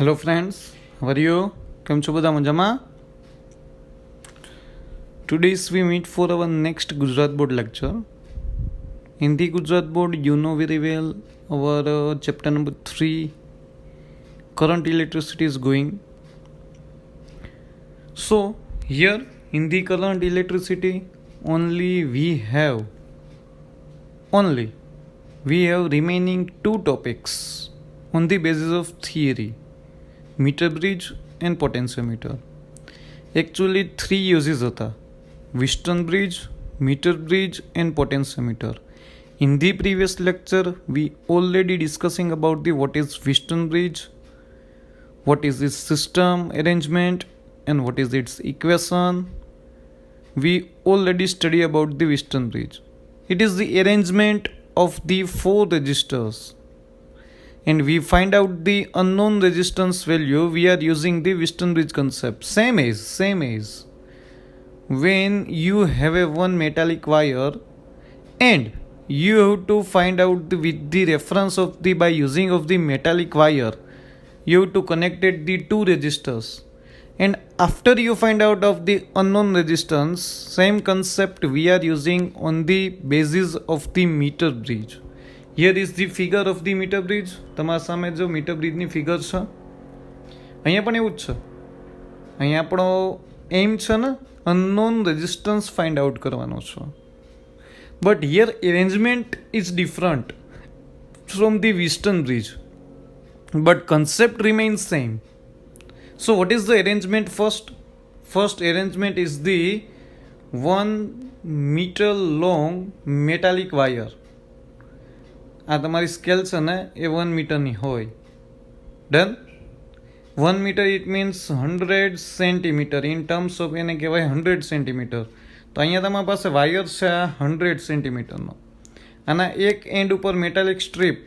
Hello friends, how are you? કેમ છો બધા મજામાં? Today's we meet for our next Gujarat board lecture. In the Gujarat board, you know very well our chapter number 3, current electricity is going. So here in the current electricity only we have remaining two topics on the basis of theory: meter bridge and potentiometer. Actually 3 uses હતા: Wheatstone bridge, meter bridge and potentiometer. In the previous lecture we already discussing about the what is Wheatstone bridge, what is its system arrangement and what is its equation. We already study about the Wheatstone bridge. It is the arrangement of the 4 resistors, and we find out the unknown resistance value. We are using the Wheatstone bridge concept. Same as when you have a one metallic wire and you have to find out with the reference of the by using of the metallic wire, you have to connect it the two resistors, and after you find out of the unknown resistance, same concept we are using on the basis of the meter bridge. Here is the figure of the meter bridge. તમારા સામે જો metre બ્રિજની figure છે, અહીંયા પણ એવું જ છે. અહીંયા આપણો એમ છે ને અનનોન રેઝિસ્ટન્સ ફાઇન્ડ આઉટ કરવાનો છે. But here arrangement is different from the Wheatstone bridge, but concept remains same. So what is the arrangement first? First arrangement is the 1 meter long metallic wire. આ તમારી scale છે ને એ 1 મીટરની હોય. Done. 1 metre it means 100 centimetre. In terms of એને કહેવાય 100 centimetre. તો અહીંયા તમારી પાસે વાયર છે આ 100 સેન્ટીમીટરનો. આના એક એન્ડ ઉપર મેટાલિક સ્ટ્રીપ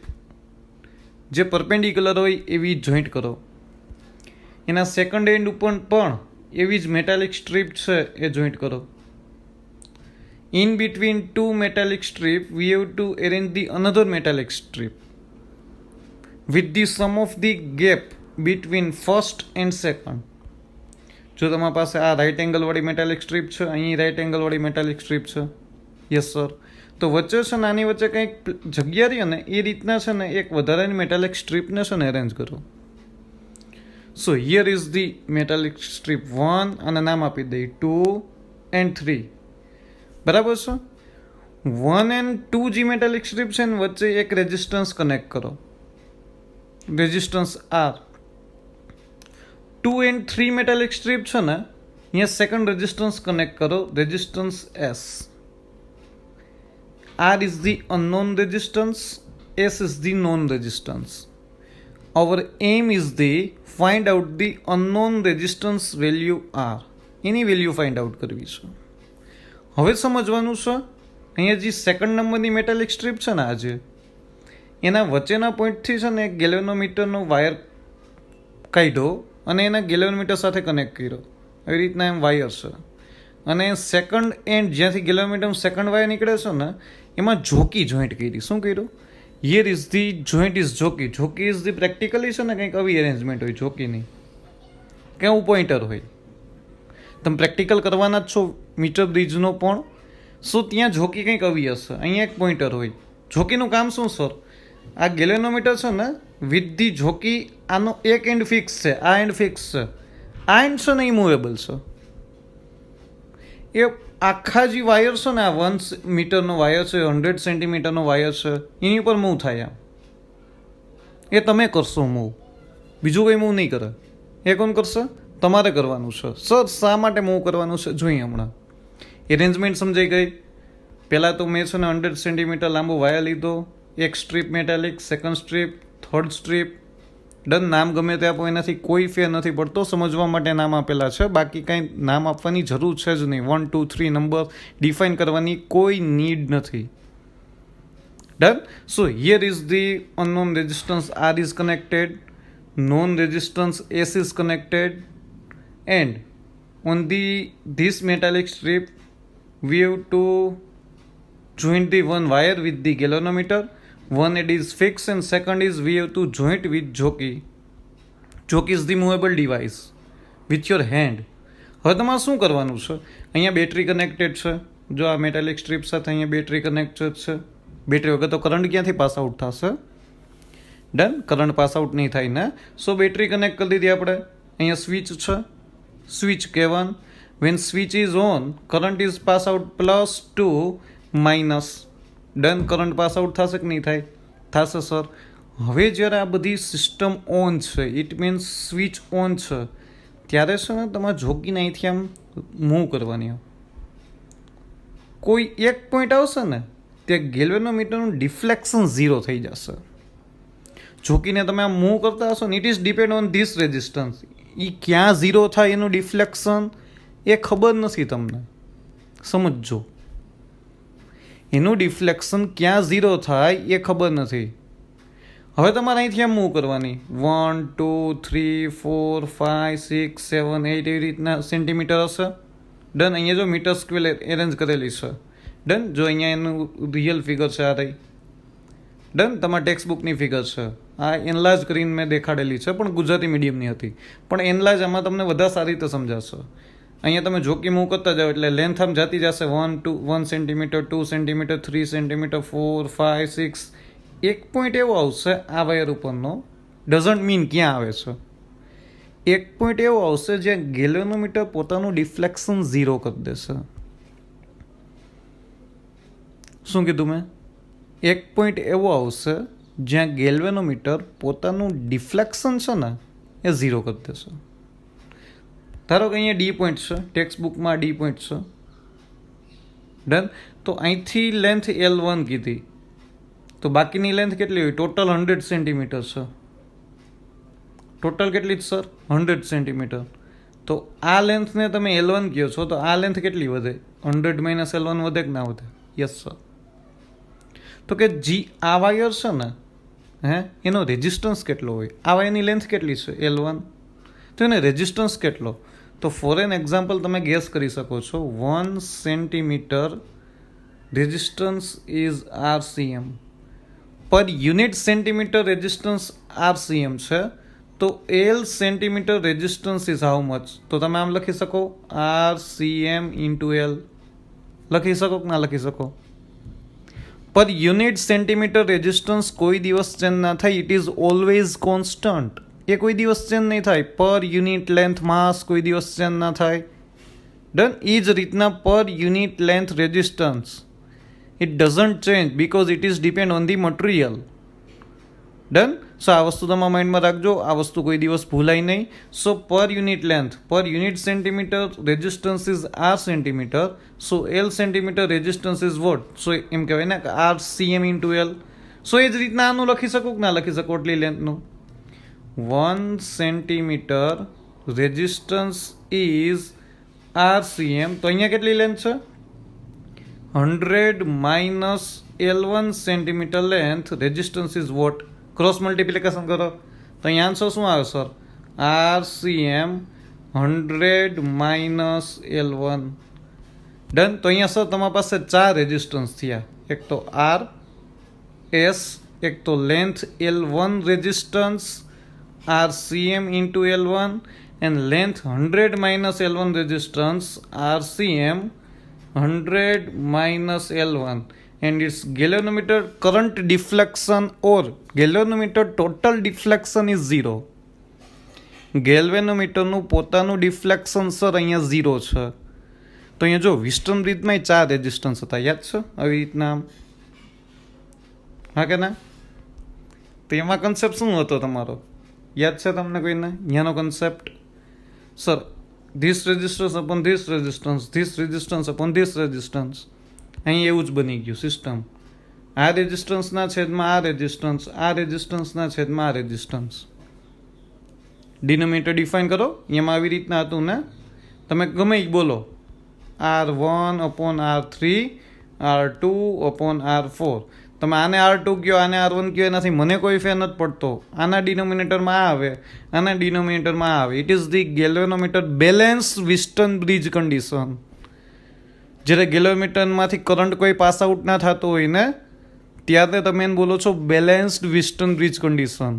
જે પરપેન્ડિક્યુલર હોય એવી જોઈન્ટ કરો. એના સેકન્ડ એન્ડ ઉપર પણ એવી જ મેટાલિક સ્ટ્રીપ છે એ જોઈન્ટ કરો. In between two metallic strip, we have to arrange the another metallic strip with the sum of the gap between first and second. જો તમારી પાસે આ રાઇટ એંગલ વાળી મેટાલિક સ્ટ્રીપ છે, અહીં રાઇટ એંગલ વાળી મેટાલિક સ્ટ્રીપ છે, yes sir, તો વચ્ચે છે ને આની વચ્ચે કંઈક જગ્યા રહી ને એ રીતના છે ને એક વધારાની મેટાલિક સ્ટ્રીપને છે ને અરેન્જ કરો. સો here is the metallic strip 1 અને નામ આપી દઈ 2 and 3. બરાબર છે. 1 and 2 જે મેટાલિક સ્ટ્રીપ છે ને વચ્ચે એક રેઝિસ્ટન્સ કનેક્ટ કરો, resistance R. 2 and 3 metallic strip છે ને અહીંયા સેકન્ડ રેઝિસ્ટન્સ કનેક્ટ કરો, resistance S. R is the unknown resistance, S is the known resistance. Our aim is the find out the unknown resistance value R. Any value find out કરવી છે. હવે સમજવાનું છે અહીંયા જે સેકન્ડ નંબરની metallic strip છે ને આજે એના વચ્ચેના પોઈન્ટથી છે ને એક ગેલ્વેનોમીટરનો વાયર કાઢ્યો અને એના ગેલ્વેનોમીટર સાથે કનેક્ટ કર્યો. એવી રીતના એમ વાયર છે અને સેકન્ડ એન્ડ જ્યાંથી ગેલ્વેનોમીટરનું સેકન્ડ વાયર નીકળે છે ને એમાં જોકી જોઈન્ટ કરી. શું કર્યું? Here is the joint is jockey. Jockey is the practically છે ને કંઈક આવી અરેન્જમેન્ટ હોય જોકીની, કેવું પોઈન્ટર હોય. તમે પ્રેક્ટિકલ કરવાના જ છો મીટર બ્રિજનો પણ. શું ત્યાં જોકી કંઈક આવી હશે. અહીંયા એક પોઈન્ટર હોય. જોકીનું કામ શું સર? આ ગેલ્વેનોમીટર છે ને વિથ ધી જોકી આનો એક એન્ડ ફિક્સ છે, આ એન્ડ ફિક્સ છે, આ એન્ડ છે ને ઇમૂવેબલ છે. એ આખા જે વાયર છે ને આ 1 મીટરનો વાયર છે, 100 સેન્ટીમીટરનો વાયર છે, એની ઉપર મૂવ થાય. એ તમે કરશો મૂવ, બીજું કંઈ મૂવ નહીં કરે. એ કોણ કરશે? તમારે કરવાનું છે. સર શા માટે મૂવ કરવાનું છે જોઈએ હમણાં. એરેન્જમેન્ટ સમજાઈ ગઈ. પહેલાં તો મેં છે ને 100 સેન્ટીમીટર લાંબો વાયર લીધો, એક strip metallic, second strip, third strip. Done. નામ ગમે તે આપો, એનાથી કોઈ ફેર નથી પડતો. સમજવા માટે નામ આપેલા છે, બાકી કાંઈ નામ આપવાની જરૂર છે જ નહીં. 1 2 3 નંબર ડિફાઇન કરવાની કોઈ નીડ નથી. Done. So here is the unknown resistance R is connected, known resistance S is connected, and on this metallic strip we have to join the one wire with the galvanometer. One it is fixed and second is we have to joint with jockey. Jockey is the movable device with your hand. હવે તમારે શું કરવાનું છે? અહીંયા battery connected છે. જો આ metallic strip સાથે અહીંયા બેટરી કનેક્ટેડ છે. બેટરી વગર તો કરંટ ક્યાંથી પાસ આઉટ થશે? ડન. કરંટ પાસ આઉટ નહીં થાય ને. સો બેટરી કનેક્ટ કરી દીધી આપણે. અહીંયા સ્વિચ છે, switch K1. When switch is on, current is pass out +2 minus. Done. Current pass out થશે કે નહીં થાય? થશે સર. હવે જ્યારે આ બધી સિસ્ટમ ઓન છે, ઇટ મીન્સ સ્વિચ ઓન છે, ત્યારે છે ને તમારે જોગીને અહીંથી આમ મૂવ કરવાની. કોઈ એક પોઈન્ટ આવશે ને ત્યાં ગેલ્વેનોમીટરનું ડિફ્લેક્શન 0 થઈ જશે. જોકીને તમે આમ મૂવ કરતા હશો ને, it is depend on this resistance. એ ક્યાં 0 થાય એનું ડિફ્લેક્શન એ ખબર નથી તમને. સમજો, એનું ડિફ્લેક્શન ક્યાં 0 થાય એ ખબર નથી. હવે તમારે અહીંથી આમ મૂવ કરવાની. 1 2 3 4 5 6 7 8 એવી રીતના સેન્ટીમીટર હશે. ડન. અહીંયા જો મીટર સ્ક્વેર એરેન્જ કરેલી છે. ડન. જો અહીંયા એનું રિયલ ફિગર છે, આ રહી. ડન. તમારા ટેક્સ્ટ બુકની ફિગર છે. આ એનલાર્જ કરીને મેં દેખાડેલી છે, પણ ગુજરાતી મીડિયમની હતી. પણ એનલાર્જ આમાં તમને વધારે સારી રીતે સમજાશે. અહીંયા તમે જોકી મૂવ કરતા જાઓ એટલે લેન્થ આમ જતી જશે. 1 સેન્ટીમીટર, 2 સેન્ટીમીટર, 3 સેન્ટીમીટર, 4 5 6. એક પોઈન્ટ એવો આવશે આ વાયર ઉપરનો, ડઝન્ટ મીન ક્યાં આવે છે. એક પોઈન્ટ એવો આવશે જ્યાં ગેલ્વેનોમીટર પોતાનું ડિફ્લેક્શન 0 કરી દેશે. શું કીધું મેં? એક પોઈન્ટ એવો આવશે જ્યાં ગેલ્વેનોમીટર પોતાનું ડિફ્લેક્શન છે ને એ 0 કરી દેશે. ધારો કે અહીંયા ડી પોઈન્ટ છે, ટેક્સ્ટ બુકમાં ડી પોઈન્ટ છે. ડન. તો અહીંથી લેન્થ L1 કીધી, તો બાકીની લેન્થ કેટલી હોય? ટોટલ 100 સેન્ટીમીટર છે. ટોટલ કેટલી જ સર? 100 સેન્ટીમીટર. તો આ લેન્થને તમે L1 કહો છો, તો આ લેન્થ કેટલી વધે? 100 - L1 વધે કે ના વધે? Yes sir. તો કે આ વાયર છે ને, એનો રેઝિસ્ટન્સ કેટલો હોય? આ વાયરની લેન્થ કેટલી છે? L1. તો એને રેઝિસ્ટન્સ કેટલો? તો ફોર એન એક્ઝામ્પલ તમે ગેસ કરી શકો છો. 1 સેન્ટીમીટર રેઝિસ્ટન્સ ઇઝ RCM. પર યુનિટ સેન્ટીમીટર રેઝિસ્ટન્સ RCM છે, તો L centimetre resistance is how much? તો તમે આમ લખી શકો, RCM × L. લખી શકો કે ના લખી શકો? પર યુનિટ સેન્ટીમીટર રેઝિસ્ટન્સ કોઈ દિવસ ચેન્જ ના થાય. It is always constant. એ કોઈ દિવસ ચેન્જ નહીં થાય. પર યુનિટ લેન્થ માસ કોઈ દિવસ ચેન્જ ના થાય. ડન. એ જ રીતના પર unit length resistance, it doesn't change because it is depend on the material. Done. So આ વસ્તુ તમારા માઇન્ડમાં રાખજો. આ વસ્તુ કોઈ દિવસ ભૂલાય નહીં. So per unit length, per unit centimetre resistance is R centimetre. So L centimetre resistance is what? So એમ કહેવાય ને કે RCM × L. સો એ જ રીતના આનું લખી શકો કે ના લખી શકો? એટલી લેન્થનું 1 સેન્ટીમીટર રેઝિસ્ટન્સ ઇઝ RCM. તો અહીંયા કેટલી લેન્થ છે? 100 - L1 centimetre length. Resistance is vote? Cross multiplication કરો તો અહીંયા આન્સર શું આવે સર? RCM 100 - L1. ડન. તો અહીંયા સર તમારી પાસે 4 રેઝિસ્ટન્સ થયા. એક તો R, S, એક તો length L1 resistance RCM × L1, and length 100 - L1 resistance RCM 100 - L1, and its galvanometer current deflection or galvanometer total deflection is 0. ગેલ્વેનોમીટરનું પોતાનું ડિફ્લેક્શન સર અહીંયા 0 છે. તો અહીંયા જો વિસ્ટન બ્રિજમાં 4 રેઝિસ્ટન્સ હતા, યાદ છે? આવી રીતના, હા કે ના? તો એમાં કન્સેપ્ટ શું હતો તમારો? યાદ છે તમને કોઈને? અહીંયાનો concept sir, this resistance upon this resistance upon this resistance. અહીં એવું જ બની ગયું સિસ્ટમ. આ રેઝિસ્ટન્સના છેદમાં આ રેઝિસ્ટન્સ, આ રેઝિસ્ટન્સના છેદમાં આ રેઝિસ્ટન્સ. ડિનોમિનેટર ડિફાઇન કરો. એમાં આવી રીતના હતું ને, તમે ગમે એ બોલો, R1/R3, R2/R4. તમે આને R2 કહો, આને R1 કહો, એનાથી મને કોઈ ફેર નથી પડતો. આના ડિનોમિનેટરમાં આ આવે, આના ડિનોમિનેટરમાં આ આવે. It is the galvanometer balance Wheatstone bridge condition. જ્યારે ગેલ્વેનોમીટરમાંથી કરંટ કોઈ પાસ આઉટ ના થતો હોય ને, ત્યારે તમે એને બોલો છો balanced Wheatstone bridge condition.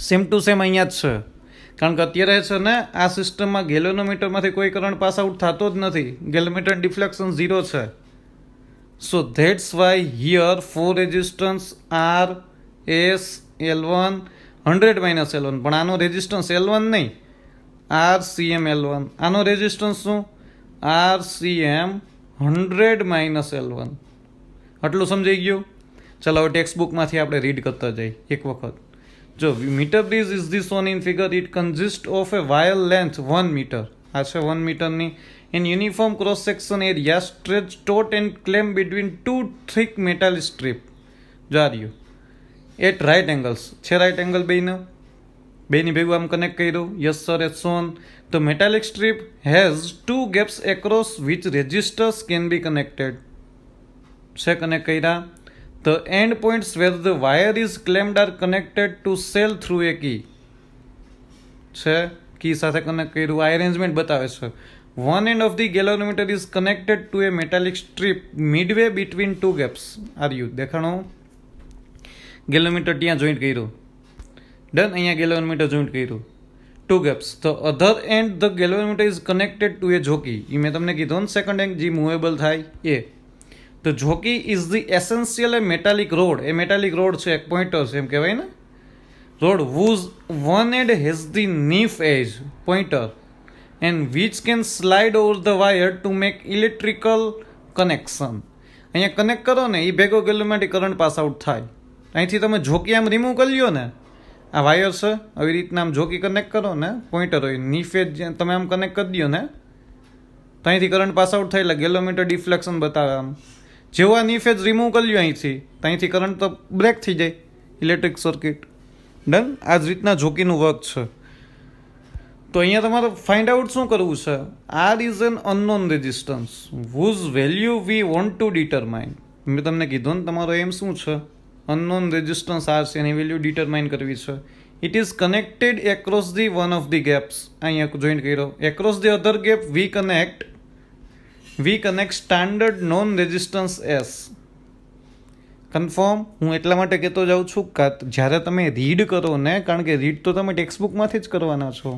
Same to same અહીંયા જ છે. કારણ કે અત્યારે છે ને આ સિસ્ટમમાં ગેલોનોમીટરમાંથી કોઈ કરંટ પાસ આઉટ થતો જ નથી. ગેલોમીટર ડિફ્લેક્શન 0 છે. So that's why here for resistance R S L1 100 minus L1, પણ આનો રેઝિસ્ટન્સ L1 નહીં, RCM L1. આનો રેઝિસ્ટન્સ શું? RCM 100 minus L1. આટલું સમજાઈ ગયું? ચાલો હવે ટેક્સ્ટ બુકમાંથી આપણે રીડ કરતા જઈએ એક વખત. જો metre bridge is the shown in figure. It consist of a wire length 1 metre. આ છે 1 મીટરની. In uniform cross section area stretched taut and clamped between two thick metal strip. જાર્યું at right angles. છે right angle બેની ભેગું આમ connect કર્યું. Yes sir, as shown. The metallic strip has two gaps across which resistors can be connected. છે connect કર્યા. The end points where the wire is clamped are connected to cell through a key. છે કી સાથે connect કર્યું. આ arrangement બતાવે છે. One end of the galvanometer is connected to a metallic strip midway between two gaps. દેખાણો ગેલોમીટર ત્યાં joint કર્યું. Done. અહીંયા ગેલોમીટર joint કર્યું. Two gaps. The other end the galvanometer is connected to a jockey. એ મેં તમને કીધું ને સેકન્ડ એન્ડ જે movable થાય એ. The jockey is the essential a metallic rod. A metallic rod છે, એક પોઇન્ટર છે એમ કહેવાય ને. Rod whose one end has the leaf edge pointer and which can slide over the wire to make electrical connection. અહીંયા connect કરો ને એ ભેગો ગેલોમેટિક current pass out થાય. અહીંથી તમે જોકી આમ રિમૂવ કરી લ્યો ને, આ વાયર છે આવી રીતના આમ જોકી કનેક્ટ કરો ને, પોઈન્ટર હોય નીફેજ તમે આમ કનેક્ટ કરી દો ને તો અહીંથી કરંટ પાસ આઉટ થાય એટલે ગેલોમીટર ડિફ્લેક્શન બતાવે. આમ જેવો આ નીફેજ રિમૂવ કરી લ્યો અહીંથી તો અહીંથી કરંટ તો બ્રેક થઈ જાય, ઇલેક્ટ્રિક સર્કિટ. ડન. આ જ રીતના જોકીનું વર્ક છે. તો અહીંયા તમારે ફાઇન્ડ આઉટ શું કરવું છે? R is an unknown resistance whose value we want to determine. મેં તમને કીધું ને તમારો એમ શું છે? અનનોન રેઝિસ્ટન્સ આર છે એની વેલ્યુ ડિટરમાઇન કરવી છે. It is connected across the one of the gaps. અહીંયા જોઈન્ટ કર્યો. Across the other gap we connect standard known resistance S. Confirm. હું એટલા માટે કહેતો જાઉં છું કે જ્યારે તમે રીડ કરો ને, કારણ કે રીડ તો તમે ટેક્સ્ટ બુકમાંથી જ કરવાના છો.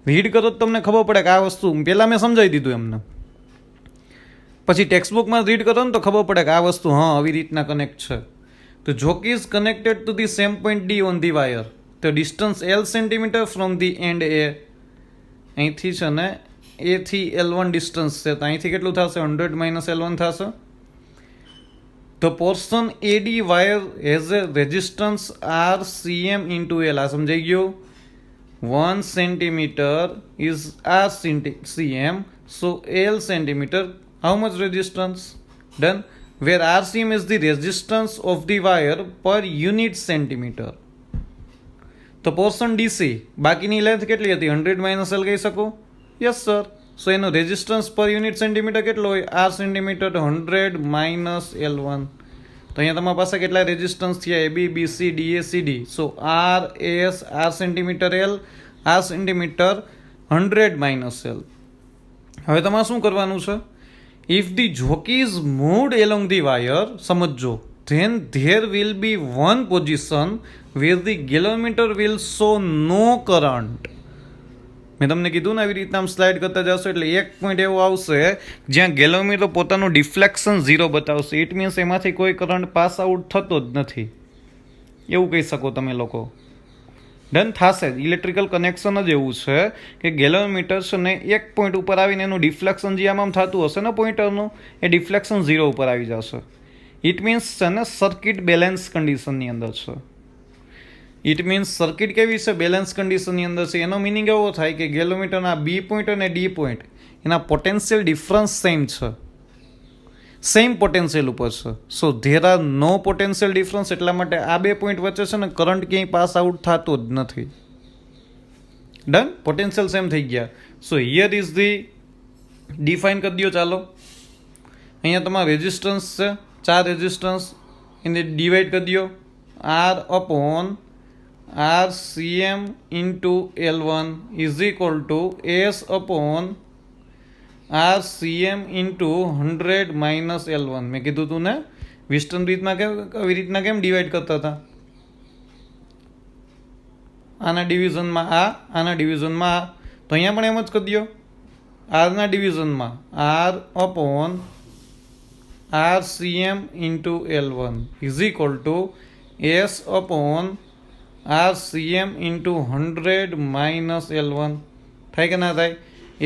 રીડ કરો તો તમને ખબર પડે કે આ વસ્તુ પહેલાં મેં સમજાવી દીધું એમને. પછી ટેક્સ્ટ બુકમાં રીડ કરો ને તો ખબર પડે કે આ વસ્તુ હા આવી રીતના કનેક્ટ છે. તો jockey is connected to the same point D on the wire. તો distance L centimetre from the end A. અહીંથી છે ને એથી L1 ડિસ્ટન્સ છે તો અહીંથી કેટલું થશે? 100 માઇનસ L1 થશે. The portion AD wire has a resistance RCM into L. આ સમજાઈ ગયું? 1 centimeter is RCM, so L centimeter. How much resistance? Done. Where RCM is the resistance of the wire per unit centimeter. તો portion DC, બાકીની length કેટલી હતી? 100 minus L કહી શકો? Yes sir. સો એનો રેઝિસ્ટન્સ પર યુનિટ સેન્ટીમીટર કેટલો હોય? R centimetre. 100 minus L1. તો અહીંયા તમારી પાસે કેટલા રેઝિસ્ટન્સ થયા? AB, BC, DA, CD. સો R, S, R centimetre L, R centimetre 100 minus L. હવે તમારે શું કરવાનું છે? If the jockey is moved along the wire, સમજો, then there will be one position where the galvanometer will show no current. મેં તમને કીધું ને આવી રીતના આમ સ્લાઇડ કરતા જશો એટલે એક પોઈન્ટ એવો આવશે જ્યાં ગેલોમીટર પોતાનું ડિફ્લેક્શન 0 બતાવશે. ઇટ મીન્સ એમાંથી કોઈ કરંટ પાસ આઉટ થતો જ નથી એવું કહી શકો તમે લોકો. ડન. થશે જ. ઇલેક્ટ્રિકલ કનેક્શન જ એવું છે કે ગેલોમીટર છે ને એક પોઈન્ટ ઉપર આવીને એનું ડિફ્લેક્શન જે આમ થતું હશે ને પોઈન્ટરનું એ ડિફ્લેક્શન 0 ઉપર આવી જશે. ઇટ મીન્સ છે ને સર્કિટ બેલેન્સ કન્ડિશનની અંદર છે. ઇટ મીન્સ સર્કિટ કેવી છે? બેલેન્સ કન્ડિશનની અંદર છે. એનો મિનિંગ એવો થાય કે ગેલોમીટરના બી પોઈન્ટ અને ડી પોઈન્ટ એના પોટેન્શિયલ ડિફરન્સ સેમ છે, સેમ પોટેન્શિયલ ઉપર છે. So there are no potential difference. એટલા માટે આ બે પોઈન્ટ વચ્ચે છે ને કરંટ ક્યાંય પાસ આઉટ થતો જ નથી. ડન. પોટેન્શિયલ સેમ થઈ ગયા. સો હિયર ઇઝ ધી ડિફાઇન કરી દો. ચાલો અહીંયા તમારા રેઝિસ્ટન્સ છે, 4 રેઝિસ્ટન્સ, એને ડિવાઈડ કરી દો. R upon RCM into L1 is equal to S upon RCM into 100 minus L1. મેં કીધું તું ને વિસ્ટન રીતમાં કેમ આવી રીતના કેમ ડિવાઈડ કરતા હતા? આના ડિવિઝનમાં આના ડિવિઝનમાં આ, તો અહીંયા પણ એમ જ કરી દો. આરના ડિવિઝનમાં R upon RCM into L1 is equal to S upon RCM into 100 minus L1. થાય કે ના થાય?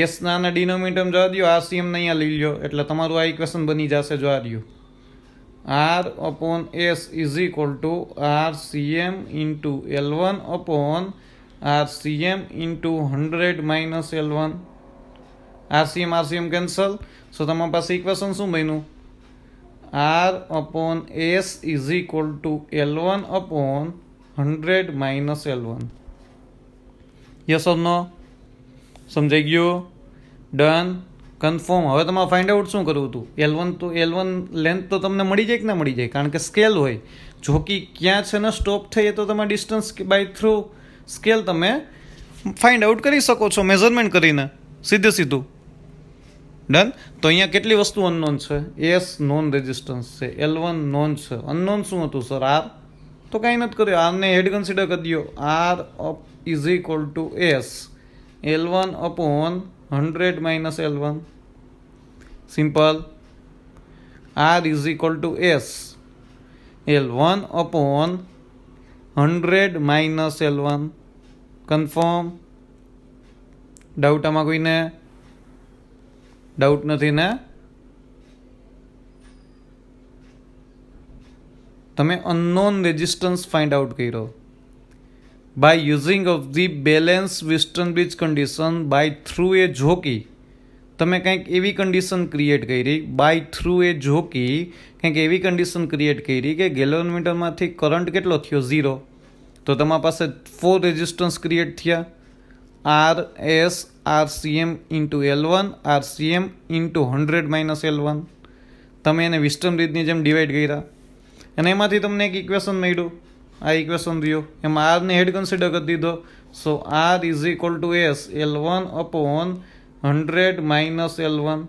S ના ડિનોમિનેટર જવા દો, RCM ને અહીંયા લઈ લો, એટલે તમારું આ ઇક્વેશન બની જશે. જો આ રહ્યું R upon S is equal to RCM into L1 upon RCM into 100 minus L1. RCM cancel. So તમારી પાસે ઇક્વેશન શું બન્યું? R upon S is equal to L1 upon 100 minus L1. Yes or no? સમજાઈ ગયું? Done. Confirm. હવે તમારે find out શું કરવું હતું? L1 લેન્થ તો તમને મળી જાય કે ના મળી જાય? કારણ કે સ્કેલ હોય. જો કે ક્યાં છે ને સ્ટોપ થઈ તો તમે ડિસ્ટન્સ બાય થ્રુ સ્કેલ તમે ફાઇન્ડ આઉટ કરી શકો છો મેઝરમેન્ટ કરીને સીધું. ડન. તો અહીંયા કેટલી વસ્તુ અનનોન છે? એસ નોન રેઝિસ્ટન્સ છે, L1 નોન છે. અનનોન શું હતું સર? આર. તો કાંઈ નથી કર્યું, આરને હેડ કન્સિડર કરી દો. R is equal to S L1 upon 100 minus L1. Simple. R is equal to S L1 upon 100 minus L1. Confirm. Doubt આમાં કોઈને? ડાઉટ નથી ને? તમે અનનોન રેઝિસ્ટન્સ ફાઇન્ડ આઉટ કર્યો by using of the balance Wheatstone bridge condition by through a jockey. તમે કંઈક એવી condition create કરી બાય થ્રુ એ જોકી, કંઈક એવી કન્ડિશન ક્રિએટ કરી કે ગેલોનમીટરમાંથી કરંટ કેટલો થયો? 0. તો તમારી પાસે 4 રેઝિસ્ટન્સ ક્રિએટ થયા. RS RCM into L1 RCM into 100 minus L1. તમે એને વિસ્ટનબ્રિજની જેમ ડિવાઈડ કર્યા અને એમાંથી તમને એક ઇક્વેશન મળ્યું. આ ઇક્વેશન રહ્યો, એમાં આરને હેડ કન્સિડર કરી દીધો. સો R is equal two S L1 upon 100 minus L1.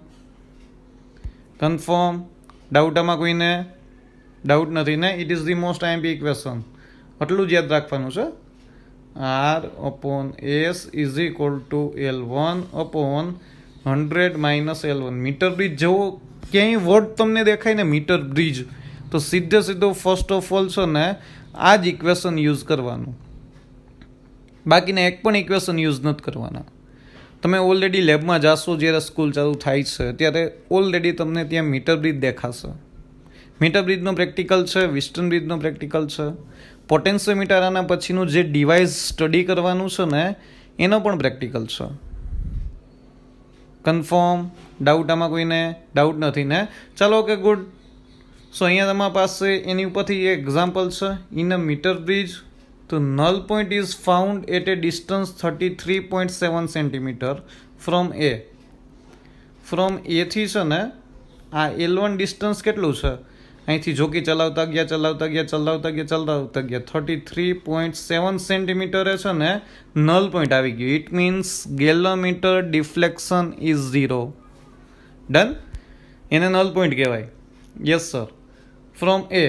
Confirm. Doubt આમાં કોઈને? ડાઉટ નથી ને? It is the most IMP equation. આટલું જ યાદ રાખવાનું છે. R upon S is equal to L1 upon 100 minus L1. Metre bridge જેવો ક્યાંય વર્ડ તમને દેખાય ને મીટર બ્રિજ, તો સીધો ફર્સ્ટ ઓફ ઓલ છે ને આ જ ઇક્વેશન યુઝ કરવાનું. બાકીના એક પણ ઇક્વેશન યુઝ નથી કરવાના. તમે ઓલરેડી લેબમાં જાશો જ્યારે સ્કૂલ ચાલુ થાય છે ત્યારે ઓલરેડી તમને ત્યાં મીટર બ્રિજ દેખાશે. મીટર બ્રિજનો પ્રેક્ટિકલ છે, વિસ્ટન બ્રિજનો પ્રેક્ટિકલ છે. પોટેન્શિયોમીટર આના પછીનું જે ડિવાઇસ સ્ટડી કરવાનું છે ને એનો પણ પ્રેક્ટિકલ છે. કન્ફર્મ. ડાઉટ આમાં કોઈને? ડાઉટ નથી ને? ચાલો, ઓકે, ગુડ. સો અહીંયા તમારા પાસે એની ઉપરથી એક એક્ઝામ્પલ છે. ઇન અ મીટર બ્રિજ તો null point is found at a distance 33.7 centimetre from A. From એથી છે ને આ L1 ડિસ્ટન્સ કેટલું છે? અહીંથી જોકી ચલાવતા ગયા 33.7 સેન્ટીમીટરે છે ને નલ પોઈન્ટ આવી ગયું. It means galvanometer deflection is 0. Done. એને નલ પોઈન્ટ કહેવાય. Yes sir. From A,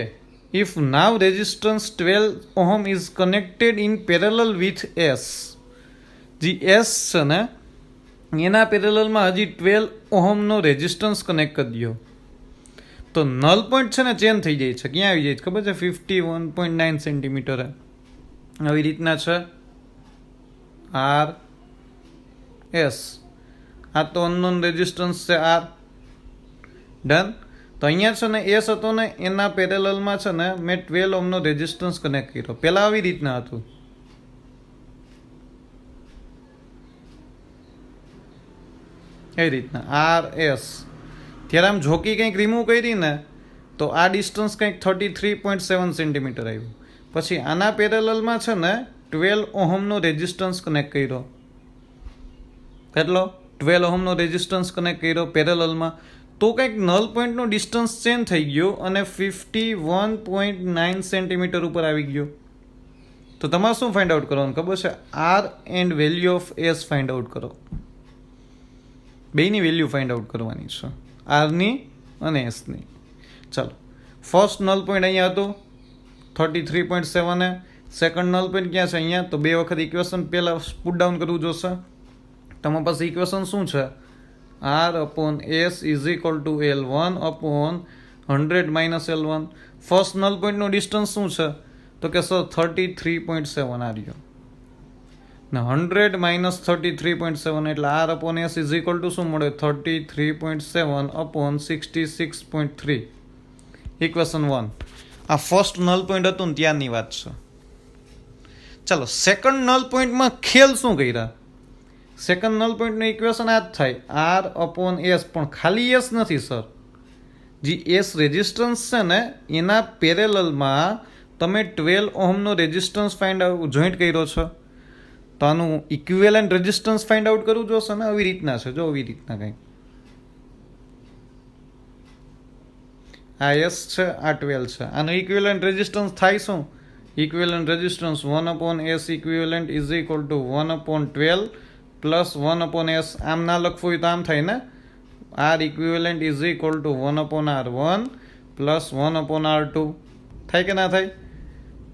if now resistance 12 ohm is connected in parallel with S. જે એસ છે ને એના પેરેલલમાં હજી 12 ઓહમનો રેઝિસ્ટન્સ કનેક્ટ કરી દો તો નલ પોઈન્ટ છે ને ચેન્જ થઈ જાય છે. ક્યાં આવી જાય છે ખબર છે? 51.9 સેન્ટીમીટરે. આવી રીતના છે આર એસ. આ તો અનનોન રેઝિસ્ટન્સ છે આર. ડન. તો અહીંયા છે ને એસ હતો ને એના પેરેલલમાં છે ને મેં 12 ઓહમનો રેઝિસ્ટન્સ કનેક્ટ કર્યો. પહેલાં આવી રીતના હતું. એવી રીતના આર એસ. ત્યારે આમ જોકી કંઈક રિમૂવ કરી ને તો આ ડિસ્ટન્સ કંઈક 33.7 સેન્ટીમીટર આવ્યું. પછી આના પેરેલલમાં છે ને 12 ઓહમનો રેઝિસ્ટન્સ કનેક્ટ કર્યો. કેટલો? 12 ઓહમનો રેઝિસ્ટન્સ કનેક્ટ કર્યો પેરેલલમાં. તો કંઈક નલ પોઈન્ટનો ડિસ્ટન્સ ચેન્જ થઈ ગયો અને 51.9 સેન્ટીમીટર ઉપર આવી ગયો. તો તમારે શું ફાઇન્ડ આઉટ કરવાનું ખબર છે? R and value of S find out કરો. બેયની વેલ્યુ ફાઇન્ડ આઉટ કરવાની છે, આરની અને એસની. ચાલો, ફર્સ્ટ નલ પોઈન્ટ અહીંયા હતું 33.7. સેકન્ડ નલ પોઈન્ટ ક્યાં છે? અહીંયા. તો 2 વખત ઇક્વેશન પહેલાં પુટ ડાઉન કરવું જોશે. તમારી પાસે ઇક્વેશન શું છે? R/S is equal to L1/100 - L1. First null પોઈન્ટનું ડિસ્ટન્સ શું છે? તો કે સર 33.7 આ રહ્યો. ને 100 - 33.7 એટલે R/S ઇઝ ઇક્વલ ટુ શું મળે? 33.7/66.3. ઇક્વેશન 1. આ ફર્સ્ટ નલ પોઈન્ટ હતું ને ત્યારની વાત છે. ચાલો સેકન્ડ નલ પોઈન્ટમાં ખેલ શું કર્યા? સેકન્ડ નલ પોઈન્ટનું ઇક્વેશન આ જ થાય R/S, પણ ખાલી S નથી સર. જે S રેઝિસ્ટન્સ છે ને એના પેરેલલમાં તમે 12 ઓહમનો રેઝિસ્ટન્સ ફાઇન્ડ આઉટ જોઈન્ટ કર્યો છો, તો આનું ઇક્વિવેલન્ટ રેઝિસ્ટન્સ ફાઇન્ડ આઉટ કરવું જોશે ને. આવી રીતના છે, જો આવી રીતના કંઈક. આ S છે, આ 12 છે. આનું ઇક્વિવેલન્ટ રેઝિસ્ટન્સ થાય શું? Equivalent resistance 1/S equivalent is equal two 1/12 plus 1/S. આમ ના લખવું હોય તો આમ થાય ને. R equivalent is equal two 1/R1 plus 1/R2. થાય કે ના થાય?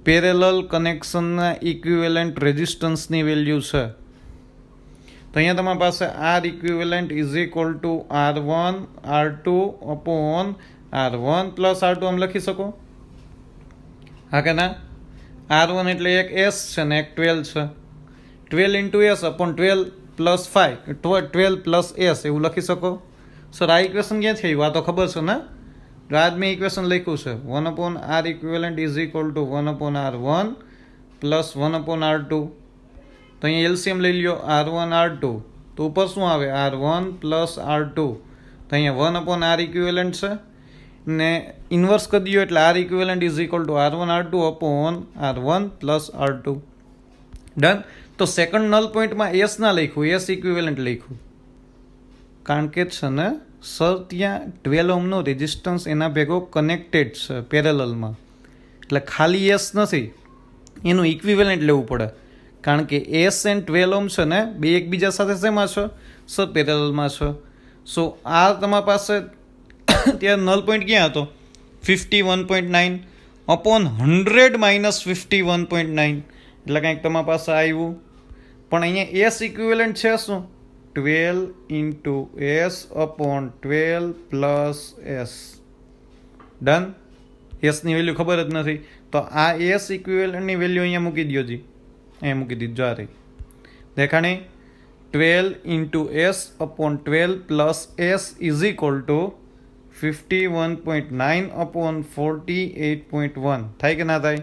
પેરેલલ કનેક્શનના ઇક્વિવેલન્ટ રેઝિસ્ટન્સની વેલ્યુ છે. તો અહીંયા તમારી પાસે R equivalent is equal two R1 R2/R1 plus R2 આમ લખી શકો. હા કે ના? R1 એટલે એક S છે ને એક 12 છે. 12 into S upon 12 plus 5, 12 plus S એવું લખી શકો. સર આ ઇક્વેશન ક્યાંથી આવ્યું? આ તો ખબર છે ને. આજ મેં ઇક્વેશન લખ્યું છે 1/R equivalent is equal two 1/R1 plus 1/R2. તો અહીંયા એલસીએમ લઈ લ્યો R1 R2. તો ઉપર શું આવે? R1 plus R2. તો અહીંયા 1/R ઇક્વિવેલન્ટ છે ને ઇન્વર્સ કરી દો એટલે R equivalent is equal two R1 R2/R1 plus R2. Done. તો સેકન્ડ નલ પોઈન્ટમાં S ના લખ્યું, S ઇક્વિવેલન્ટ લખ્યું, કારણ કે છે ને સર ત્યાં 12 ઓહમનો રેઝિસ્ટન્સ એના ભેગો કનેક્ટેડ છે પેરેલલમાં, એટલે ખાલી S નથી, એનું ઇક્વિવેલન્ટ લેવું પડે. કારણ કે S એન્ડ 12 ઓહમ છે ને બે એકબીજા સાથે શેમાં છે? સર પેરેલલમાં છે. સો આ તમારી પાસે ત્યાં નલ પોઈન્ટ ક્યાં હતો? 51.9 અપોન 100 માઇનસ 51.9 એટલે કંઈક તમારી પાસે આવ્યું. પણ અહીંયા S ઇક્વિવેલન્ટ છે શું? 12 into S upon 12 plus S. Done. એસની વેલ્યુ ખબર જ નથી, તો આ S ઇક્વિવેલન્ટની વેલ્યુ અહીંયા મૂકી દો જી. અહીંયા મૂકી દીધું. જો આ રહી દેખાણી. 12 into S upon 12 plus S is equal two 51.9 upon 48.1. થાય કે ના થાય?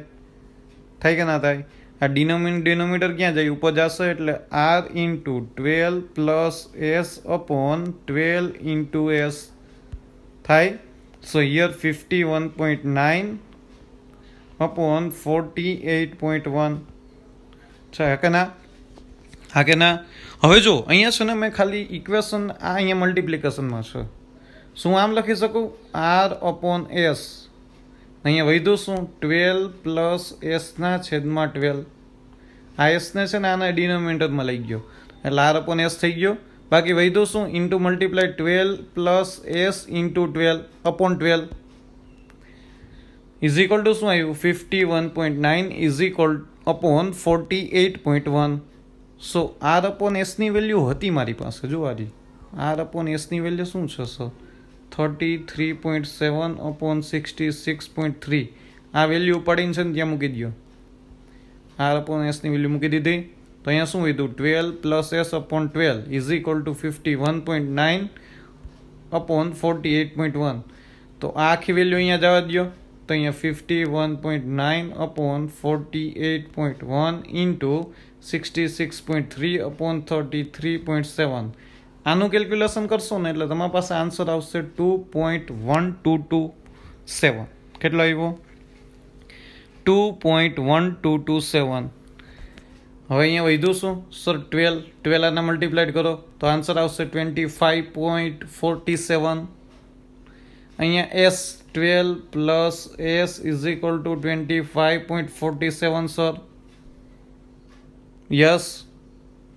થાય કે ના થાય? આ ડિનોમિનેટર ક્યાં જાય? ઉપર જશે એટલે R into 12 plus S upon 12 into S થાય. સો હિયર 51.9 અપોન 48.1 છે. હા કે ના? હા કે ના? હવે જો અહીંયા છે ને મેં ખાલી ઇક્વેશન આ અહીંયા મલ્ટિપ્લિકેશનમાં છે. શું આમ લખી શકું? R/S. અહીંયા વધ્યું શું? 12 પ્લસ એસના છેદમાં 12. આ એસને છે ને આના ડિનોમિનેટરમાં લઈ ગયો એટલે R/S થઈ ગયો. બાકી વધ્યું શું? Into multiply 12 plus S into 12 upon 12 is equal to શું આવ્યું? 51.9 ઇઝ ઇક્વલ અપોન 48.1. સો R/Sની વેલ્યુ હતી મારી પાસે. જો આ R/Sની વેલ્યુ શું છે સર? 33.7 અપોન 66.3. આ વેલ્યુ ઉપાડીને છે ને ત્યાં મૂકી દો. R/Sની વેલ્યુ મૂકી દીધી. તો અહીંયા શું વધ્યું? 12 plus S upon 12 is equal two 51.9 upon 48.1. તો આ આખી વેલ્યુ અહીંયા જવા દો. તો અહીંયા 51.9 અપોન 48.1 ઇન્ટુ 66.3 અપોન 33.7. આનું કેલ્ક્યુલેશન કરશો ને એટલે તમારી પાસે આન્સર આવશે 2.1227. કેટલો આવ્યો? 2.1227. હવે અહીંયા વધ્યું શું સર? 12 આના મલ્ટીપ્લાઇડ કરો તો આન્સર આવશે 25.47. અહીંયા S 12 plus S is equal two 25.47 sir. Yes,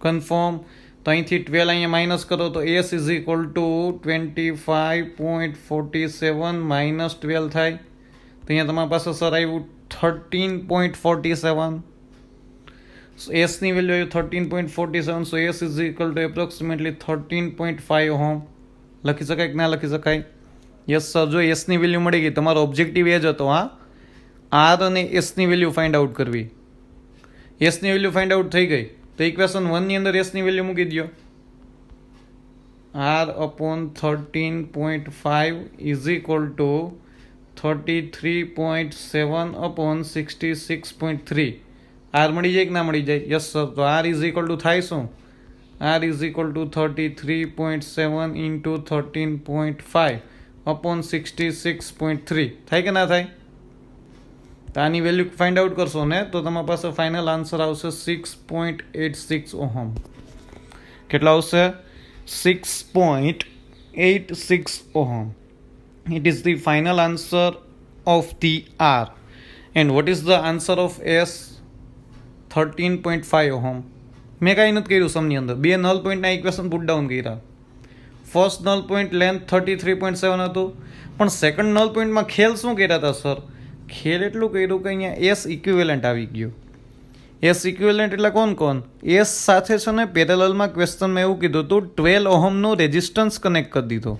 confirm. તો અહીંથી 12 અહીંયા માઇનસ કરો તો S is equal two 25.47 minus 12 થાય. તો અહીંયા તમારી પાસે સર આવ્યું 13.47. So S ની value 13.47. So S is equal to approximately 13.5 ohm. લખી શકાય કે ના લખી શકાય? Yes sir. જો S ની વેલ્યુ મળી ગઈ, તમારો ઓબ્જેક્ટિવ એ જ હતો, હા, R અને S ની વેલ્યુ ફાઇન્ડ આઉટ કરવી. S ની વેલ્યુ ફાઇન્ડ આઉટ થઈ ગઈ તો ઇક્વેશન 1 ની અંદર S ની વેલ્યુ મૂકી દો. R upon 13.5 is equal to 33.7 upon 66.3. R મળી જાય કે ના મળી જાય? Yes sir. તો R is equal to થાય શું? R is equal to 33.7 into 13.5 upon 66.3. થાય કે ના થાય? તો આની વેલ્યુ ફાઇન્ડ આઉટ કરશો ને તો તમારી પાસે ફાઇનલ આન્સર આવશે 6.86 ઓહમ. કેટલા આવશે? 6.86 ohm. It is the final answer of the R. And what is the answer of S? 13.5 ohm. મેં કાંઈ નથી કર્યું સમની અંદર. બે નલ પોઈન્ટના ઇક્વેશન પુટ ડાઉન કર્યા. ફર્સ્ટ નલ પોઈન્ટ લેન્થ 33.7 હતું, પણ સેકન્ડ નલ પોઈન્ટમાં ખેલ શું કર્યા હતા સર? ખેલ એટલું કર્યું કે અહીંયા એસ ઇક્વિવેલન્ટ આવી ગયું. એસ ઇક્વિવેલન્ટ એટલે કોણ? એસ સાથે છે ને પેરેલલમાં ક્વેશ્ચનમાં એવું કીધું હતું 12 ઓહમનો રેઝિસ્ટન્સ કનેક્ટ કરી દીધો.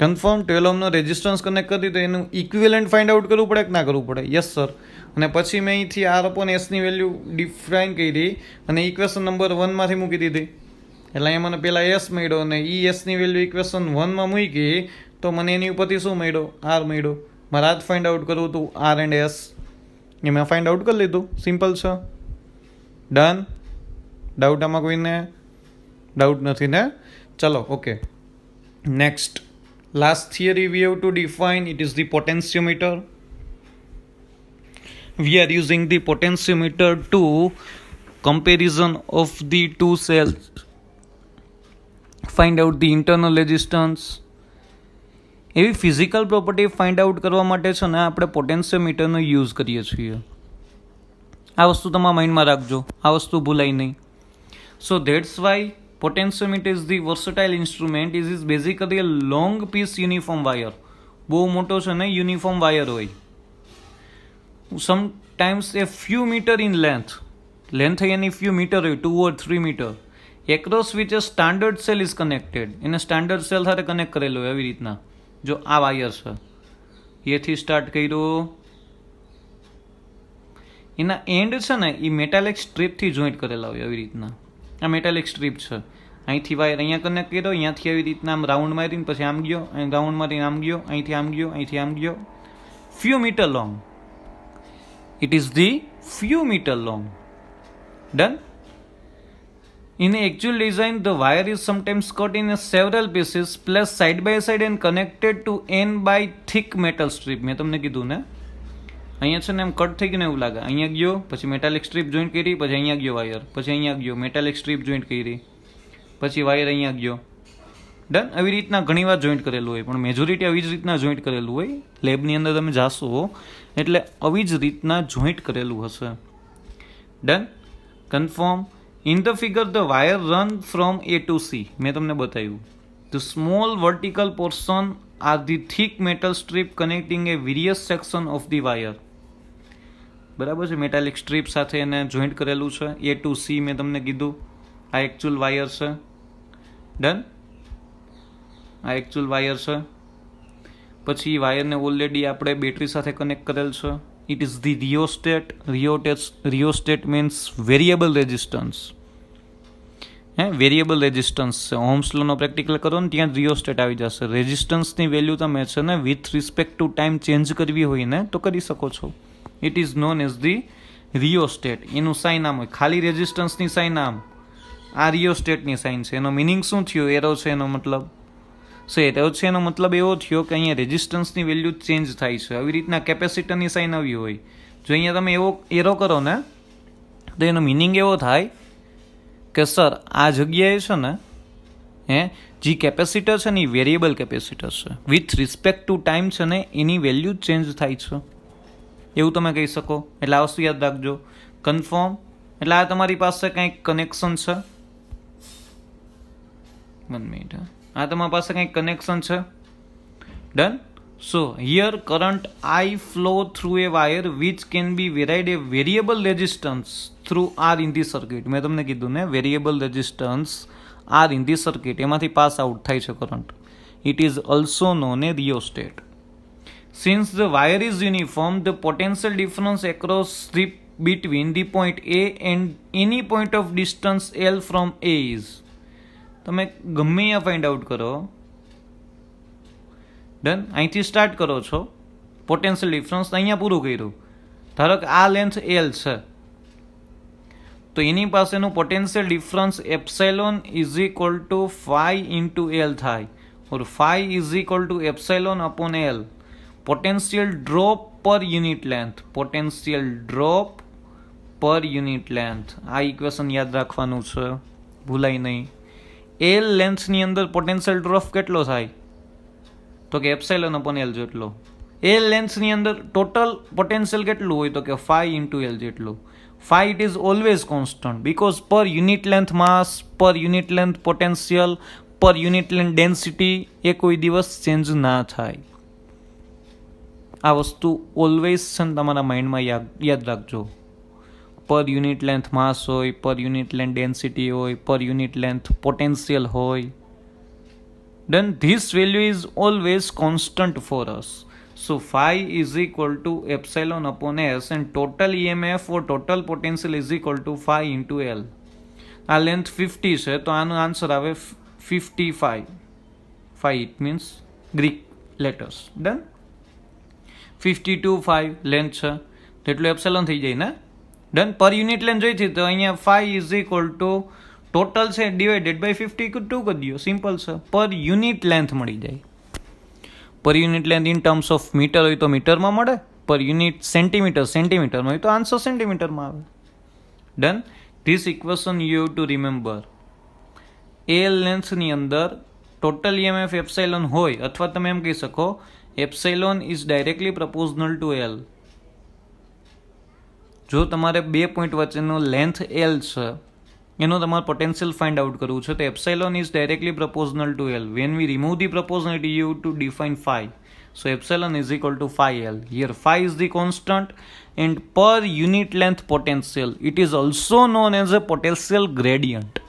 કન્ફર્મ 12 ઓહમનો રેઝિસ્ટન્સ કનેક્ટ કરી દીધો. એનું ઇક્વિવેલન્ટ ફાઇન્ડ આઉટ કરવું પડે કે ના કરવું પડે? Yes sir. અને પછી મેં અહીંથી આર અપોન એસની વેલ્યુ ડિફાઇન કરી અને ઇક્વેશન નંબર 1માંથી મૂકી દીધી. એટલે અહીંયા મને પહેલાં એસ મળ્યો અને એસની વેલ્યુ ઇક્વેશન 1માં મૂકી તો મને એની ઉપરથી શું મળ્યો? આર મળ્યો. મારે આ જ ફાઇન્ડ આઉટ કરવું હતું, આર એન્ડ એસ. એ મેં ફાઇન્ડ આઉટ કરી લીધું. સિમ્પલ છે. ડન. ડાઉટ આમાં કોઈને? ડાઉટ નથી ને? ચલો, okay. Next last theory we have to define. It is the potentiometer. We are using the potentiometer to comparison of the two cells, find out the internal resistance. એવી physical property find out કરવા માટે છે ને આપણે પોટેન્શિયોમીટરનો use કરીએ છીએ. આ વસ્તુ તમારા માઇન્ડમાં રાખજો, આ વસ્તુ ભૂલાય નહીં. So that's why potentiometer is the versatile instrument. Is is basically a long piece uniform wire. બહુ મોટો છે ને યુનિફોર્મ વાયર હોય. Sometimes a few metre in length એની ફ્યુ મીટર હોય, 2 or 3 metre. Across which a standard cell is connected. એને standard cell સાથે connect કરેલો હોય આવી રીતના. જો આ વાયર છે, એથી સ્ટાર્ટ કર્યું, એના એન્ડ છે ને એ મેટાલિક સ્ટ્રીપથી જોઈન્ટ કરેલા હોય આવી રીતના. આ મેટાલિક સ્ટ્રીપ છે. અહીંથી વાયર અહીંયા કનેક્ટ કર્યો, અહીંયાથી આવી રીતના આમ રાઉન્ડ મારીને પછી આમ ગયો, અહીં રાઉન્ડ મારીને આમ ગયો, અહીંથી આમ ગયો, અહીંથી આમ ગયો. Few metre long. It is the few metre long. Done. In actual design, the wire is sometimes cut in several pieces, placed side by side and connected to end by thick metal strip. મેં તમને કીધું ને, અહીંયા છે ને એમ cut થઈ ગયું ને એવું લાગે. અહીંયા ગયો, પછી મેટાલિક સ્ટ્રીપ જોઈન્ટ કરી, પછી અહીંયા ગયો વાયર, પછી અહીંયા ગયો, મેટાલિક સ્ટ્રીપ જોઈન્ટ કરી, પછી વાયર અહીંયા ગયો. ડન. આવી રીતના ઘણી વાર જોઈન્ટ કરેલું હોય, પણ મેજોરિટી આવી જ રીતના જોઈન્ટ કરેલું હોય. લેબની અંદર તમે જાશો એટલે આવી જ રીતના જોઈન્ટ કરેલું હશે. Done. Confirm. In the figure, the wire run from A to C. મેં તમને બતાવ્યું. The small vertical portion are the thick metal strip connecting a various section of the wire. બરાબર છે. મેટાલિક સ્ટ્રીપ સાથે એને joint કરેલું છે. A to C મેં તમને કીધું. આ એકચ્યુઅલ વાયર છે. ડન. આ એકચ્યુઅલ વાયર છે. પછી વાયરને ઓલરેડી આપણે બેટરી સાથે કનેક્ટ કરેલ છે. It is the rheostat. Rheostat means variable resistance. Variable resistance છે. ઓહ્મ્સ લોનો પ્રેક્ટિકલ કરો ને ત્યાં રિયોસ્ટેટ આવી જશે. રેઝિસ્ટન્સની વેલ્યુ તમે છે ને with respect to time change કરવી હોય ને તો કરી શકો છો. It is known as the rheostat. એનું સાઇન આમ હોય. ખાલી રેઝિસ્ટન્સની સાઇન આમ, આ રિયોસ્ટેટની સાઇન છે. એનો મિનિંગ શું થયો? એરો છે એનો મતલબ. એરો છે એનો મતલબ એવો થયો કે અહીંયા રેઝિસ્ટન્સની વેલ્યુ ચેન્જ થાય છે. આવી રીતના કેપેસિટરની સાઇન આવી હોય. જો અહીંયા તમે એવો એરો કરો ને તો એનો મિનિંગ એવો થાય કે સર આ જગ્યાએ છે ને જે કેપેસિટર છે ને એ વેરિયેબલ કેપેસિટર છે. વિથ રિસ્પેક્ટ ટુ ટાઈમ છે ને એની વેલ્યુ ચેન્જ થાય છે, એવું તમે કહી શકો. એટલે આ વસ્તુ યાદ રાખજો. કન્ફર્મ. એટલે આ તમારી પાસે કંઈક કનેક્શન છે. 1 મિનિટ. આ તમારી પાસે કંઈક કનેક્શન છે. Done. So here current I flow through a wire which can be varied a variable resistance through R in the circuit. મેં તમને કીધું ને variable resistance R in the circuit એમાંથી પાસ આઉટ થાય છે current. It is also known as rheostat. Since the wire is uniform, the potential difference across the between the point A and any point of distance L from A is. તમે ગમે ત્યાં find out કરો. Done. અહીંથી start કરો છો potential difference અહીંયા પૂરું કર્યું. ધારો કે આ લેન્થ એલ છે તો એની પાસેનું potential difference epsilon is equal to phi into L થાય or phi is equal to epsilon upon L. Potential drop per unit length, potential drop per unit length, આ ઇક્વેશન યાદ રાખવાનું છે, ભૂલાય નહીં. એલ લેન્થની અંદર પોટેન્શિયલ ડ્રોપ કેટલો થાય તો કે એપ્સાઇલોન અપોન એલ જેટલો. એલ લેન્થની અંદર ટોટલ પોટેન્શિયલ કેટલું હોય તો કે ફાઈ ઇન્ટુ એલ જેટલું. Phi it is always constant because per unit length mass, per unit length potential, per unit length density એ કોઈ દિવસ ચેન્જ ના થાય. આ વસ્તુ ઓલવેઝ છે ને તમારા માઇન્ડમાં યાદ રાખજો. પર યુનિટ લેન્થ માસ હોય, પર યુનિટ લેન્થ ડેન્સિટી હોય, પર યુનિટ લેન્થ પોટેન્શિયલ હોય. Then this value is always constant for us. So phi is equal to epsilon upon s and total EMF or total potential is equal to phi into L. આ length 50 છે તો આનો answer આવે 55. phi it means Greek letters. Done. 52 phi length છે તો એટલું epsilon થઈ જાય ને. ડન. પર યુનિટ લેન્થ જોઈતી તો અહીંયા phi is equal to total છે ડિવાઇડેડ બાય 52 કરી દો. સિમ્પલ છે. પર યુનિટ લેન્થ મળી જાય. Per unit length in terms of metre હોય તો મીટરમાં મળે, પર યુનિટ સેન્ટીમીટરમાં હોય તો આન્સર સેન્ટીમીટરમાં આવે. Done. This equation you have to remember. L લેન્થની અંદર ટોટલ EMF એપ્સાઇલોન હોય અથવા તમે એમ કહી શકો epsilon is directly proportional to L. જો તમારે બે પોઈન્ટ વચ્ચેનો લેન્થ એલ છે એનો તમારે પોટેન્શિયલ ફાઇન્ડ આઉટ કરવું છે તો epsilon is directly proportional to L. When we remove the proportionality you to define phi. So epsilon is equal to phi L. Here phi is the constant and per unit length potential it is also known as a potential gradient.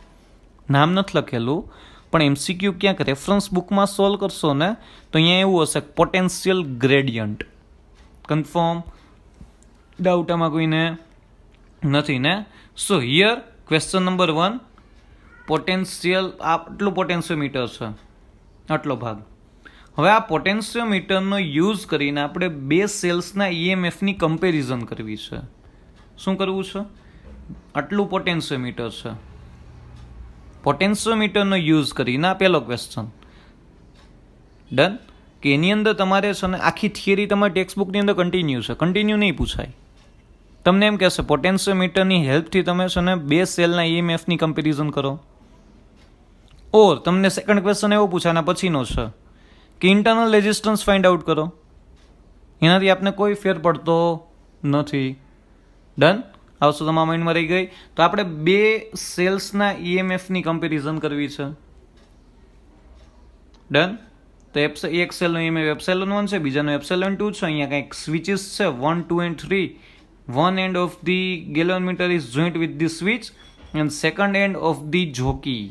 નામ નથી લખેલું પણ MCQ ક્યાંક reference બુકમાં solve કરશો ને તો અહીંયા એવું હશે પોટેન્શિયલ ગ્રેડિયન્ટ. કન્ફર્મ? ડાઉટ આમાં કોઈને નથી ને? સો હિયર ક્વેશ્ચન નંબર 1, પોટેન્શિયલ આટલું પોટેન્શિયોમીટર છે, આટલો ભાગ. હવે આ પોટેન્શિયોમીટરનો યુઝ કરીને આપણે બે સેલ્સના EMFની કમ્પેરિઝન કરવી છે. શું કરવું છે? આટલું પોટેન્શિયોમીટર છે. પોટેન્શિયોમીટરનો યુઝ કરીને આ પહેલો ક્વેશ્ચન. ડન. કે એની અંદર તમારે છે ને આખી થિયરી તમારી ટેક્સ્ટબુકની અંદર કન્ટિન્યુ છે, કન્ટિન્યુ નહીં પૂછાય. તમને એમ કહેશે પોટેન્શિયોમીટરની હેલ્પથી તમે છે ને બે સેલના EMFની કમ્પેરિઝન કરો. ઓર તમને સેકન્ડ ક્વેશ્ચન એવો પૂછાના પછીનો છે કે ઇન્ટરનલ રેઝિસ્ટન્સ ફાઇન્ડ આઉટ કરો. એનાથી આપને કોઈ ફેર પડતો નથી. ડન. આ વસ્તુ તમારા માઇન્ડમાં રહી ગઈ. તો આપણે બે સેલ્સના EMFની કમ્પેરિઝન કરવી છે. ડન. તો એક સેલનો EMF એપ્સિલોન 1 છે, બીજાનો એપ્સિલોન 2 છે. અહીંયા કંઈક સ્વિચીસ છે 1, 2 and 3. One end of the galvanometer is joined with the switch and second end of the jockey.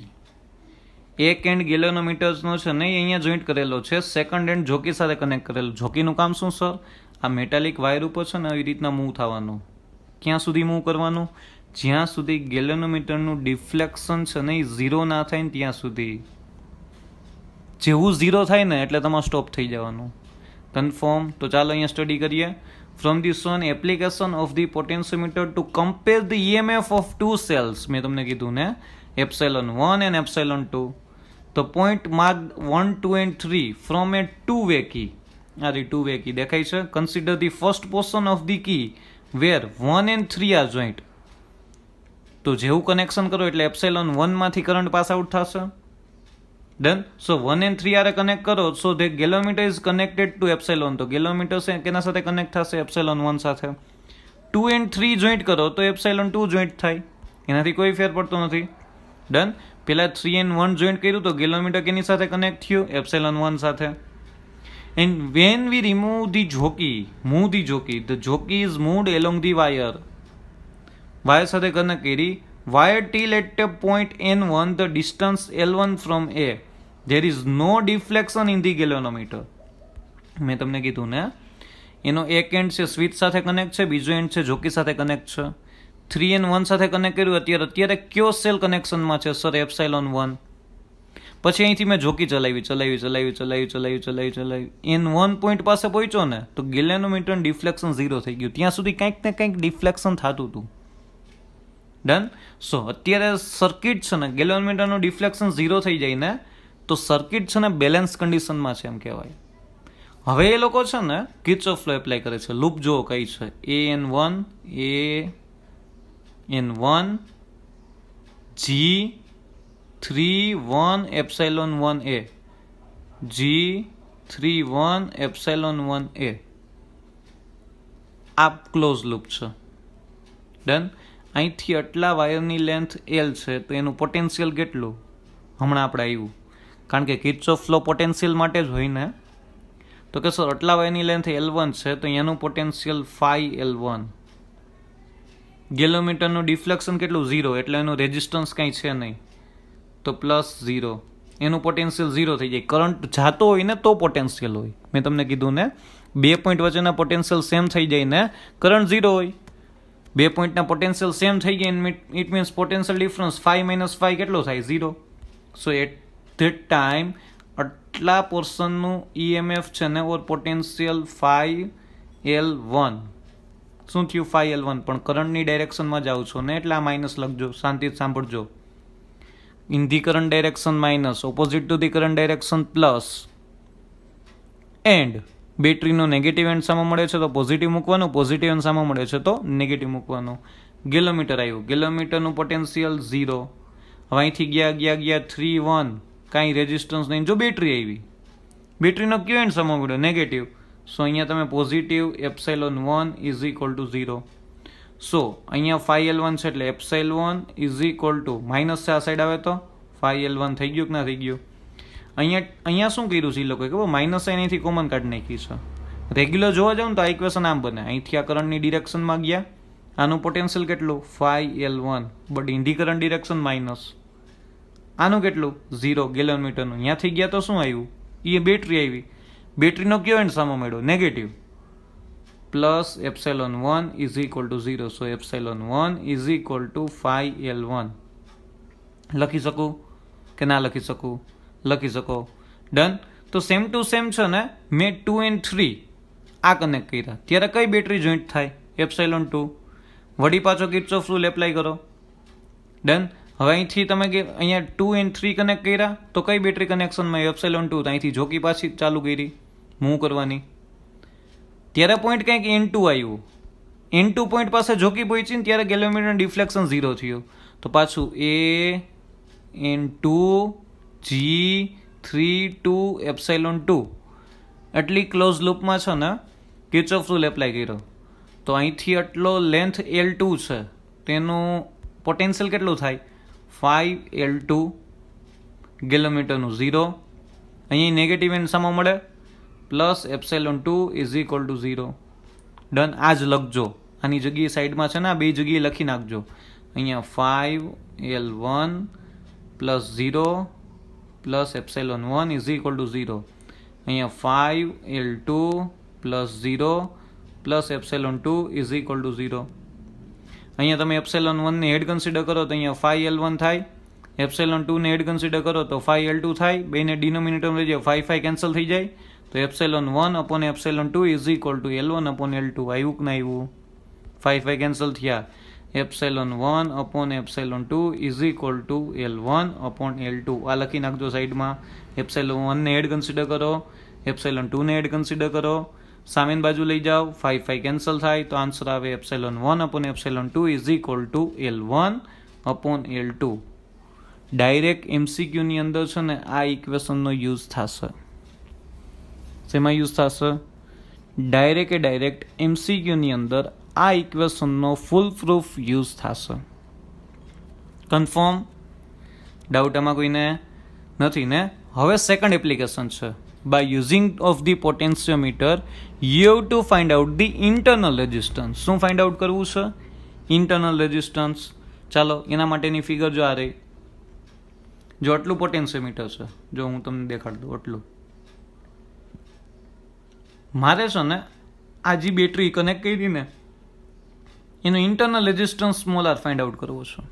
એક એન્ડ ગેલ્વેનોમીટર્સનો છે નહીં અહીંયા જોઈન્ટ કરેલો છે, સેકન્ડ એન્ડ જોકી સાથે કનેક્ટ કરેલો. જોકીનું કામ શું સર? આ મેટાલિક વાયર ઉપર છે ને આવી રીતના મૂવ થવાનું. ક્યાં સુધી મૂવ કરવાનું? જ્યાં સુધી ગેલ્વેનોમીટરનું ડિફ્લેક્શન છે નહીં ઝીરો ના થાય ને ત્યાં સુધી. જેવું ઝીરો થાય ને એટલે તમારે સ્ટોપ થઈ જવાનું. કન્ફર્મ? તો ચાલો અહીંયા સ્ટડી કરીએ. From this one, application of the potentiometer to compare the EMF of two cells. મેં તમને કીધું ને epsilon 1 and epsilon 2. The point marked 1, 2 and 3 from a two-way key. આ two-way key દેખાય છે. Consider the first portion of the key where 1 and 3 are joined. તો જેવું connection કરો એટલે epsilon 1 માંથી કરંટ પાસ આઉટ થશે. Done. So 1 and 3 are connect કરો. So the galvanometer is connected to epsilon. તો galvanometer છે કેના સાથે કનેક્ટ થશે? epsilon 1 સાથે. 2 and 3 જોઈન્ટ કરો તો epsilon 2 જોઈન્ટ થાય. એનાથી કોઈ ફેર પડતો નથી. ડન. પેલા 3 and 1 જોઈન્ટ કર્યું તો galvanometer કેની સાથે કનેક્ટ થયું? epsilon 1 સાથે. And when we remove the jockey, the jockey is moved along the wire. Wire સાથે કનેક્ટ કરી. Wire till at a point N1, the distance L1 from A. There is no deflection in the galvanometer. મેં તમને કીધું ને, એનો એક and છે switch સાથે કનેક્ટ છે, બીજો એન્ડ છે જોકી સાથે કનેક્ટ છે. 3N1 સાથે કનેક્ટ કર્યું. અત્યારે કયો સેલ કનેક્શનમાં છે સર? એપ્સાઇલોન 1. પછી અહીંથી મેં જોકી ચલાવી. N1 પોઈન્ટ પાસે પહોંચ્યો ને તો ગેલેનોમીટર ડિફ્લેક્શન 0 થઈ ગયું. ત્યાં સુધી કંઈક ને કંઈક ડિફ્લેક્શન થતું હતું. ડન. સો અત્યારે સર્કિટ છે ને, ગેલેનોમીટરનું ડિફ્લેક્શન 0 થઈ જાય ને તો સર્કિટ છે ને બેલેન્સ કન્ડિશનમાં છે એમ કહેવાય. હવે એ લોકો છે ને કિર્ચોફ લો એપ્લાય કરે છે. લૂપ જુઓ કઈ છે. AN1 G31 epsilon 1A G31 epsilon 1A. આ ક્લોઝ લૂપ છે. ડન. અહીંથી આટલા વાયરની લેન્થ L છે તો એનું પોટેન્શિયલ કેટલું? હમણાં આપણે આવ્યું, કારણ કે કિર્ચોફ લો પોટેન્શિયલ માટે જ હોય ને. તો કે સર આટલા વાયરની લેન્થ L1 છે તો એનું પોટેન્શિયલ 5L1. ગેલોમીટરનું ડિફ્લેક્શન કેટલું? 0, એટલે એનું રેઝિસ્ટન્સ કાંઈ છે નહીં તો +0. એનું પોટેન્શિયલ 0 થઈ જાય. કરંટ જાતો હોય ને તો પોટેન્શિયલ હોય. મેં તમને કીધું ને, 2 પોઈન્ટ વચ્ચેના પોટેન્શિયલ સેમ થઈ જાય ને કરંટ 0 હોય. 2 પોઈન્ટના પોટેન્શિયલ સેમ થઈ ગયા ઇટ મીન્સ પોટેન્શિયલ ડિફરન્સ 5 - 5 કેટલો થાય? 0. સો એટ ધેટ ટાઈમ આટલા પોર્શનનું EMF છે ને ઓર પોટેન્શિયલ 5L1. શું થયું? 5L1. પણ કરંટની ડાયરેક્શનમાં જાઓ છો ને એટલે આ માઇનસ લખજો. શાંતિથી સાંભળજો. In the current direction minus, opposite to the current direction plus. And બેટરીનો નેગેટિવ એન્ડ સામે મળે છે તો પોઝિટિવ મૂકવાનું, પોઝિટિવ એન્ડ સામે મળે છે તો નેગેટિવ મૂકવાનું. ગેલોમીટર આવ્યું. ગેલોમીટરનું પોટેન્શિયલ 0. હવે અહીંથી ગયા 3 1, કાંઈ રેઝિસ્ટન્સ નહીં. જો બેટરી આવી, બેટરીનો કયો એન્ડ સામે મળ્યો? નેગેટિવ. સો અહીંયા તમે positive epsilon 1 is equal two 0. સો અહીંયા 5L1 છે એટલે epsilon is equal two minus છે, આ સાઈડ આવે તો 5L1 થઈ ગયું કે ના થઈ ગયું? અહીંયા શું કર્યું છે એ લોકોએ ખબર? માઇનસ અહીંથી કોમન કાઢી નાખી છે. રેગ્યુલર જોવા જાવ ને તો આ ઇક્વેશન આમ બને. અહીંથી આ કરંટની ડિરેક્શનમાં ગયા, આનું પોટેન્શિયલ કેટલું? 5L1. But in the current direction minus. આનું કેટલું? 0 ગેલોમીટરનું. અહીંયાથી ગયા તો શું આવ્યું? એ બેટરી આવી. બેટરીનો કયો એન્ડ સામો મળ્યો? Negative. Plus epsilon 1 is equal two 0. So epsilon 1 is equal to 5L1. લખી શકું કે ના લખી શકું? લખી શકો. ડન. તો સેમ ટુ સેમ છે ને, મેં 2 and 3 આ કનેક્ટ કર્યા. ત્યારે કઈ બેટરી જોઈન્ટ થાય? એપ્સાઇલોન 2. વળી પાછો કિર્ચોફ રૂલ એપ્લાય કરો. ડન. હવે અહીંથી તમે અહીંયા 2 and 3 કનેક્ટ કર્યા તો કઈ બેટરી કનેક્શનમાં? એપ્સાઇલોન 2. અહીંથી જોકી પાછી ચાલુ કરી મૂવ કરવાની. ત્યારે પોઈન્ટ કંઈક N2 આવ્યું. N2 પોઈન્ટ પાસે જોકી પહોંચી ને ત્યારે ગેલોમીટર ડિફ્લેક્શન 0 થયું. તો પાછું N2 G32 એપ્સાઇલોન 2 એટલી ક્લોઝ લૂપમાં છે ને કિર્ચોફ રૂલ એપ્લાય કર્યો. તો અહીંથી આટલો લેન્થ L2 છે તેનું પોટેન્શિયલ કેટલું થાય? 5L2. ગેલોમીટરનું 0. અહીં નેગેટિવ એન્ડ સામો મળે plus epsilon 2 is equal two 0. Done. આ જ લખજો. આની જગ્યાએ સાઈડમાં છે ને આ બે જગ્યાએ લખી નાખજો. અહીંયા 5L1 plus 0 plus epsilon 1 is equal two 0. અહીંયા 5L2 plus 0 plus epsilon 2 is equal two 0. અહીંયા તમે એપ્સાઇલોન 1 ને હેડ કન્સિડર કરો તો અહીંયા 5L1 થાય. એપ્સાઇલોન 2 ને હેડ કન્સિડર કરો તો 5L2 થાય. બેને ડિનોમિનેટરમાં લઈ જાઓ, 5 કેન્સલ થઈ જાય. તો epsilon 1 upon epsilon 2 is equal to L1 upon L2. આવ્યું કે ના આવ્યું? 5 કેન્સલ થયા. Epsilon 1 upon epsilon 2 is equal to L1 upon L2. આ લખી નાખજો સાઈડમાં. એપ્સાઇલોન 1 ને હેડ કન્સિડર કરો, એપ્સાઇલોન 2 ને હેડ કન્સિડર કરો, સામેની બાજુ લઈ જાઓ, 5 કેન્સલ થાય તો આન્સર આવે epsilon 1 upon epsilon 2 is equal to L1 upon L2. Direct MCQની અંદર છે ને આ ઇક્વેશનનો યુઝ થશે. શેમાં યુઝ થશે? ડાયરેક્ટ MCQની અંદર આ ઇક્વેશનનો ફૂલ પ્રૂફ યુઝ થશે. કન્ફર્મ? ડાઉટ આમાં કોઈને નથી ને? હવે સેકન્ડ એપ્લિકેશન છે. by using of the potentiometer you have to find out the internal resistance. શું ફાઇન્ડ આઉટ કરવું છે? Internal resistance. ચાલો એના માટેની ફિગર જો આ રહી. જો આટલું પોટેન્શિયોમીટર છે, જો હું તમને દેખાડ દઉં આટલું. મારે છે ને આ જે બેટરી કનેક્ટ કરી ને એનું internal resistance small R find out કરવો છે.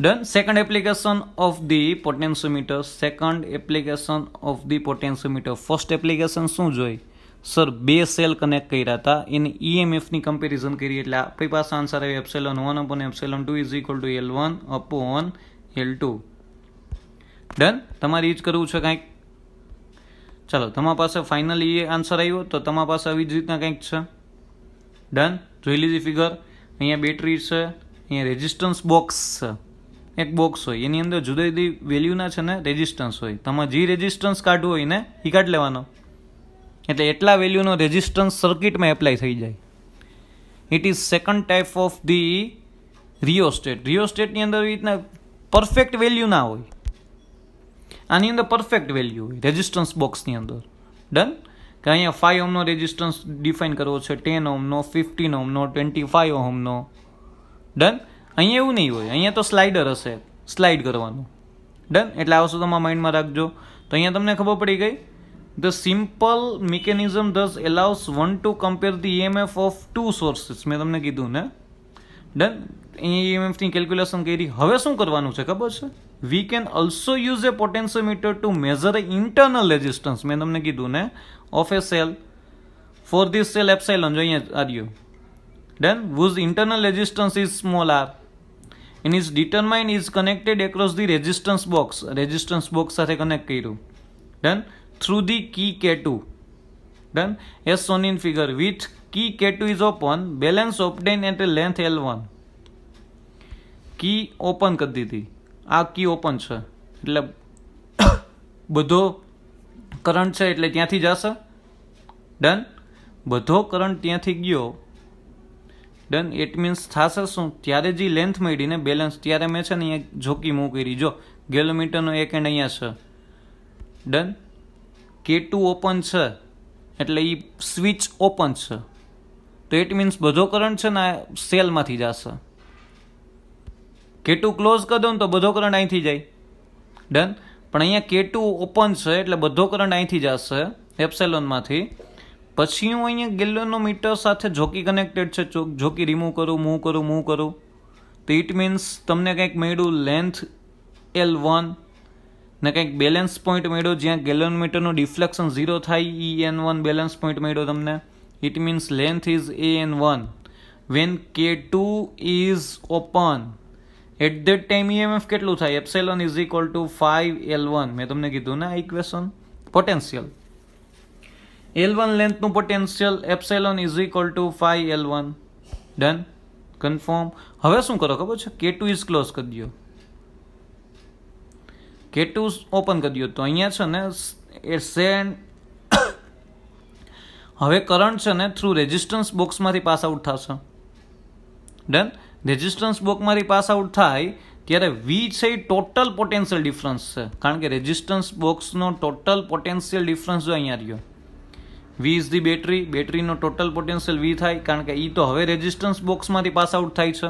Done. Second application of the potentiometer. First application શું જોઈ? સર બે સેલ કનેક્ટ કર્યા હતા, એને EMFની કમ્પેરિઝન કરી, એટલે આપણી પાસે આન્સર આવ્યો epsilon 1 upon epsilon 2 is equal to L1 upon L2. Done. તમારે એ જ કરવું છે કાંઈક. ચાલો, તમારા પાસે ફાઇનલી એ આન્સર આવ્યો, તો તમારા પાસે આવી જ રીતના કંઈક છે. ડન. જોઈ લીધી ફિગર. અહીંયા બેટરી છે, અહીંયા રેઝિસ્ટન્સ બોક્સ છે. એક બોક્સ હોય, એની અંદર જુદી જુદી વેલ્યુના છે ને રેઝિસ્ટન્સ હોય. તમારે જે રેઝિસ્ટન્સ કાઢવું હોય ને એ કાઢી લેવાનો, એટલે એટલા વેલ્યુનો રેઝિસ્ટન્સ સર્કિટમાં એપ્લાય થઈ જાય. It is second type of the rheostat. રિયોસ્ટેટની અંદર એવી રીતના પરફેક્ટ વેલ્યુ ના હોય, આની અંદર પરફેક્ટ વેલ્યુ હોય રેઝિસ્ટન્સ બોક્સની અંદર. ડન. કે અહીંયા 5 ઓહમનો રેઝિસ્ટન્સ ડિફાઇન કરવો છે, 10 ઓહમનો, 15 ઓહમનો, 25 ઓહમનો. ડન. અહીંયા એવું નહીં હોય, અહીંયા તો સ્લાઇડર હશે, સ્લાઇડ કરવાનું. ડન. એટલે આ વસ્તુ તમારા માઇન્ડમાં રાખજો. તો અહીંયા તમને ખબર પડી ગઈ. The simple mechanism thus allows one to compare the EMF of two sources. મેં તમને કીધું ને. ડન. અહીંયા EMF ની કેલ્ક્યુલેશન કરી. હવે શું કરવાનું છે ખબર છે? We can also use a potentiometer to measure the internal resistance. મેં તમને કીધું ને, of a cell. For this cell epsilon, જો અહીંયા આવ્યું. Done. Whose internal resistance is small r. And is determined is connected across the resistance box. Resistance box સાથે connect કર્યું. Done. Through the key K2. Done. As shown in figure, with key K2 is open, balance obtained at a length L1. Key open કરી દીધી, આ કી open છે એટલે બધો current છે એટલે ત્યાંથી જશે. ડન. બધો કરંટ ત્યાંથી ગયો. ડન. ઇટ મીન્સ થશે શું? ત્યારે જે લેન્થ મળીને બેલેન્સ, ત્યારે મેં છે ને અહીંયા જોકી મૂવ કરી. જો ગેલોમીટરનો એક એન્ડ અહીંયા છે. ડન. K2 ઓપન છે એટલે એ સ્વિચ ઓપન છે, તો ઇટ મીન્સ બધો કરંટ છે ને સેલમાંથી જશે. K2 ક્લોઝ કરી દઉં તો બધો કરંટ અહીંથી જાય. ડન. પણ અહીંયા K2 ઓપન છે એટલે બધો કરંટ અહીંથી જશે એપ્સિલોનમાંથી. પછી હું અહીંયા ગેલોનોમીટર સાથે જોકી કનેક્ટેડ છે, જોકી રિમૂવ કરું, મૂવ કરું, તો ઇટ મીન્સ તમને કંઈક મળ્યું લેન્થ L1 ને કંઈક બેલેન્સ પોઈન્ટ મળ્યો જ્યાં ગેલોનોમીટરનો ડિફ્લેક્શન 0 થાય, EN1 બેલેન્સ પોઈન્ટ મળ્યો તમને. It means length is AN1 when K2 is open. At that time EMF કેટલું થાય? Epsilon is equal to 5L1. મેં તમને કીધું ને આ ઇક્વેશન. પોટેન્શિયલ L1 લેન્થનું potential, epsilon is equal to 5L1. Done. Confirm. હવે શું કરો ખબર છે? K2 ઇઝ ક્લોઝ કરી દો, K2 ઓપન કરી દો, તો અહીંયા છે ને એ સેન્ડ હવે કરંટ છે ને થ્રુ રેઝિસ્ટન્સ બોક્સમાંથી પાસ આઉટ થશે. ડન. રેઝિસ્ટન્સ બોક્સમાંથી પાસ આઉટ થાય ત્યારે વી છે એ ટોટલ પોટેન્શિયલ ડિફરન્સ છે, કારણ કે રેઝિસ્ટન્સ બોક્સનો ટોટલ પોટેન્શિયલ ડિફરન્સ જો અહીંયા રહ્યો. વી ઇઝ ધી બેટરી, બેટરીનો ટોટલ પોટેન્શિયલ વી થાય, કારણ કે એ તો હવે રેઝિસ્ટન્સ બોક્સમાંથી પાસ આઉટ થાય છે.